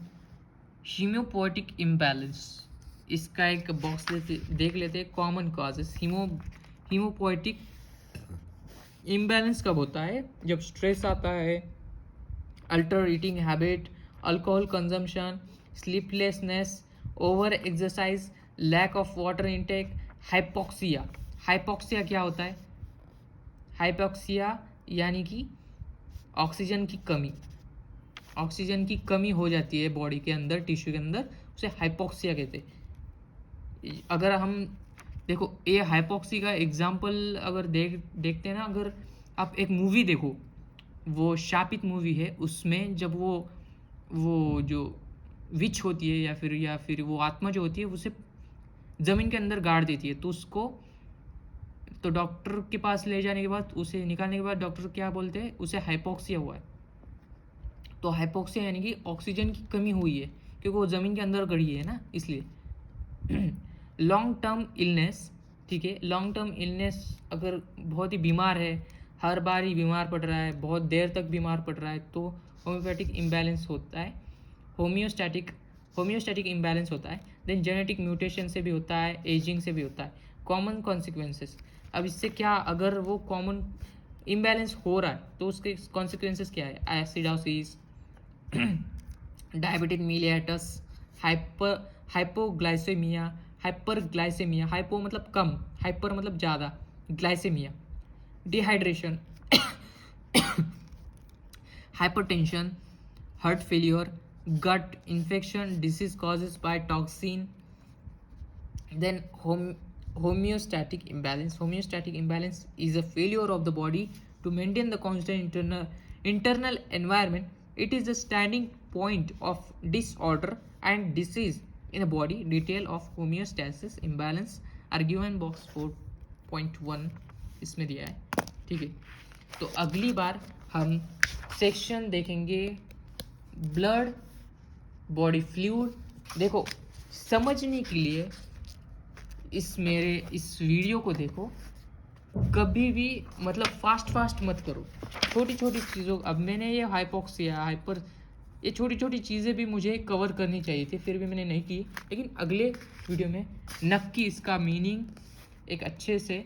hemopoietic imbalance, इसका एक box देख लेते हैं. Common causes haemopoietic imbalance कब होता है? जब stress आता है, alter eating habit, alcohol consumption, sleeplessness, over exercise, lack of water intake, hypoxia क्या होता है? हाइपोक्सिया यानी कि ऑक्सीजन की कमी हो जाती है बॉडी के अंदर, टिश्यू के अंदर, उसे हाइपोक्सिया कहते हैं. अगर हम देखो ये हाइपोक्सी का एग्जाम्पल अगर देखते हैं ना, अगर आप एक मूवी देखो, वो शापित मूवी है, उसमें जब वो जो विच होती है या फिर वो आत्मा जो होती है उसे ज़मीन के अंदर गाड़ देती है, तो उसको तो डॉक्टर के पास ले जाने के बाद, उसे निकालने के बाद डॉक्टर क्या बोलते हैं? उसे हाइपोक्सिया हुआ है. तो हाइपोक्सिया यानी कि ऑक्सीजन की कमी हुई है, क्योंकि वो ज़मीन के अंदर गड़ी है ना, इसलिए. लॉन्ग टर्म इलनेस, ठीक है, लॉन्ग टर्म इलनेस अगर बहुत ही बीमार है, हर बार ही बीमार पड़ रहा है, बहुत देर तक बीमार पड़ रहा है, तो होम्योपैथिक इम्बैलेंस होता है, होम्योस्टैटिक इम्बैलेंस होता है. देन जेनेटिक म्यूटेशन से भी होता है, एजिंग से भी होता है. कॉमन कॉन्सिक्वेंसेस, अब इससे क्या, अगर वो कॉमन इम्बैलेंस हो रहा है तो उसके कॉन्सिक्वेंसेस क्या है? Acidosis, diabetic mellitus, hypoglycaemia, hyperglycaemia, hypo मतलब कम, हाइपर मतलब ज़्यादा, glycaemia, dehydration, hypertension, heart failure, gut infection, disease causes by toxin. Then homeostatic imbalance is a failure of the body to maintain the constant internal environment. It is the standing point of disorder and disease in the body. Detail of homeostasis imbalance are given box 4.1 इसमें दिया है, ठीक है. तो अगली बार हम section देखेंगे blood body fluid. देखो, समझने के लिए मेरे इस वीडियो को देखो, कभी भी मतलब फास्ट मत करो, छोटी चीज़ों. अब मैंने ये हाइपोक्सिया, ये छोटी चीज़ें भी मुझे कवर करनी चाहिए थी, फिर भी मैंने नहीं की, लेकिन अगले वीडियो में नक्की इसका मीनिंग एक अच्छे से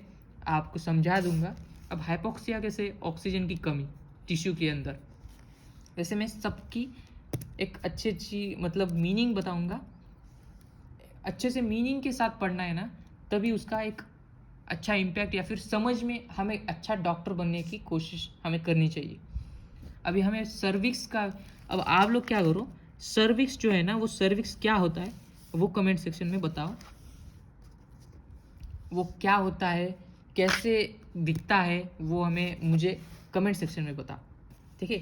आपको समझा दूंगा. अब हाइपोक्सिया कैसे? ऑक्सीजन की कमी टिश्यू के अंदर. वैसे मैं सबकी एक अच्छी मतलब मीनिंग बताऊंगा. अच्छे से मीनिंग के साथ पढ़ना है ना, तभी उसका एक अच्छा इम्पैक्ट, या फिर समझ में हमें अच्छा डॉक्टर बनने की कोशिश हमें करनी चाहिए. अभी हमें सर्विक्स का, अब आप लोग क्या करो, सर्विक्स जो है ना, वो सर्विक्स क्या होता है वो कमेंट सेक्शन में बताओ. वो क्या होता है, कैसे दिखता है, वो मुझे कमेंट सेक्शन में बताओ, ठीक है.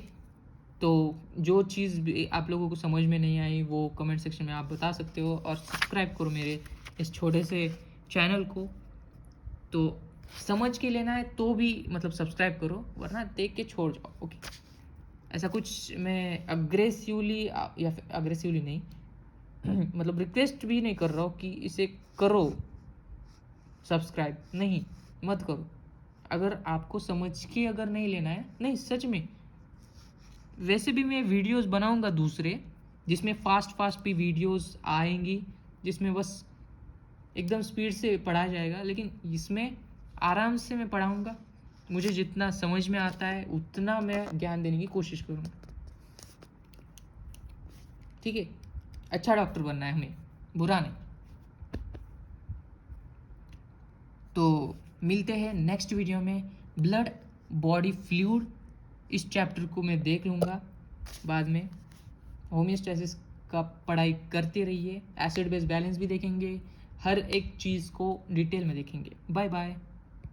तो जो चीज़ भी आप लोगों को समझ में नहीं आई वो कमेंट सेक्शन में आप बता सकते हो. और सब्सक्राइब करो मेरे इस छोटे से चैनल को. तो समझ के लेना है तो भी मतलब सब्सक्राइब करो, वरना देख के छोड़ जाओ, ओके. ऐसा कुछ मैं अग्रेसिवली या फिर अग्रेसिवली नहीं मतलब रिक्वेस्ट भी नहीं कर रहा हूँ कि इसे करो सब्सक्राइब, नहीं, मत करो. अगर आपको समझ के अगर नहीं लेना है, नहीं सच में. वैसे भी मैं वीडियोस बनाऊंगा दूसरे, जिसमें फास्ट भी वीडियोस आएंगी, जिसमें बस एकदम स्पीड से पढ़ाया जाएगा, लेकिन इसमें आराम से मैं पढ़ाऊंगा. मुझे जितना समझ में आता है उतना मैं ज्ञान देने की कोशिश करूँगा, ठीक है. अच्छा डॉक्टर बनना है हमें, बुरा नहीं. तो मिलते हैं नेक्स्ट वीडियो में. ब्लड बॉडी फ्लूइड इस चैप्टर को मैं देख लूँगा बाद में. होमियोस्टेसिस का पढ़ाई करते रहिए, एसिड बेस बैलेंस भी देखेंगे, हर एक चीज़ को डिटेल में देखेंगे। Bye bye.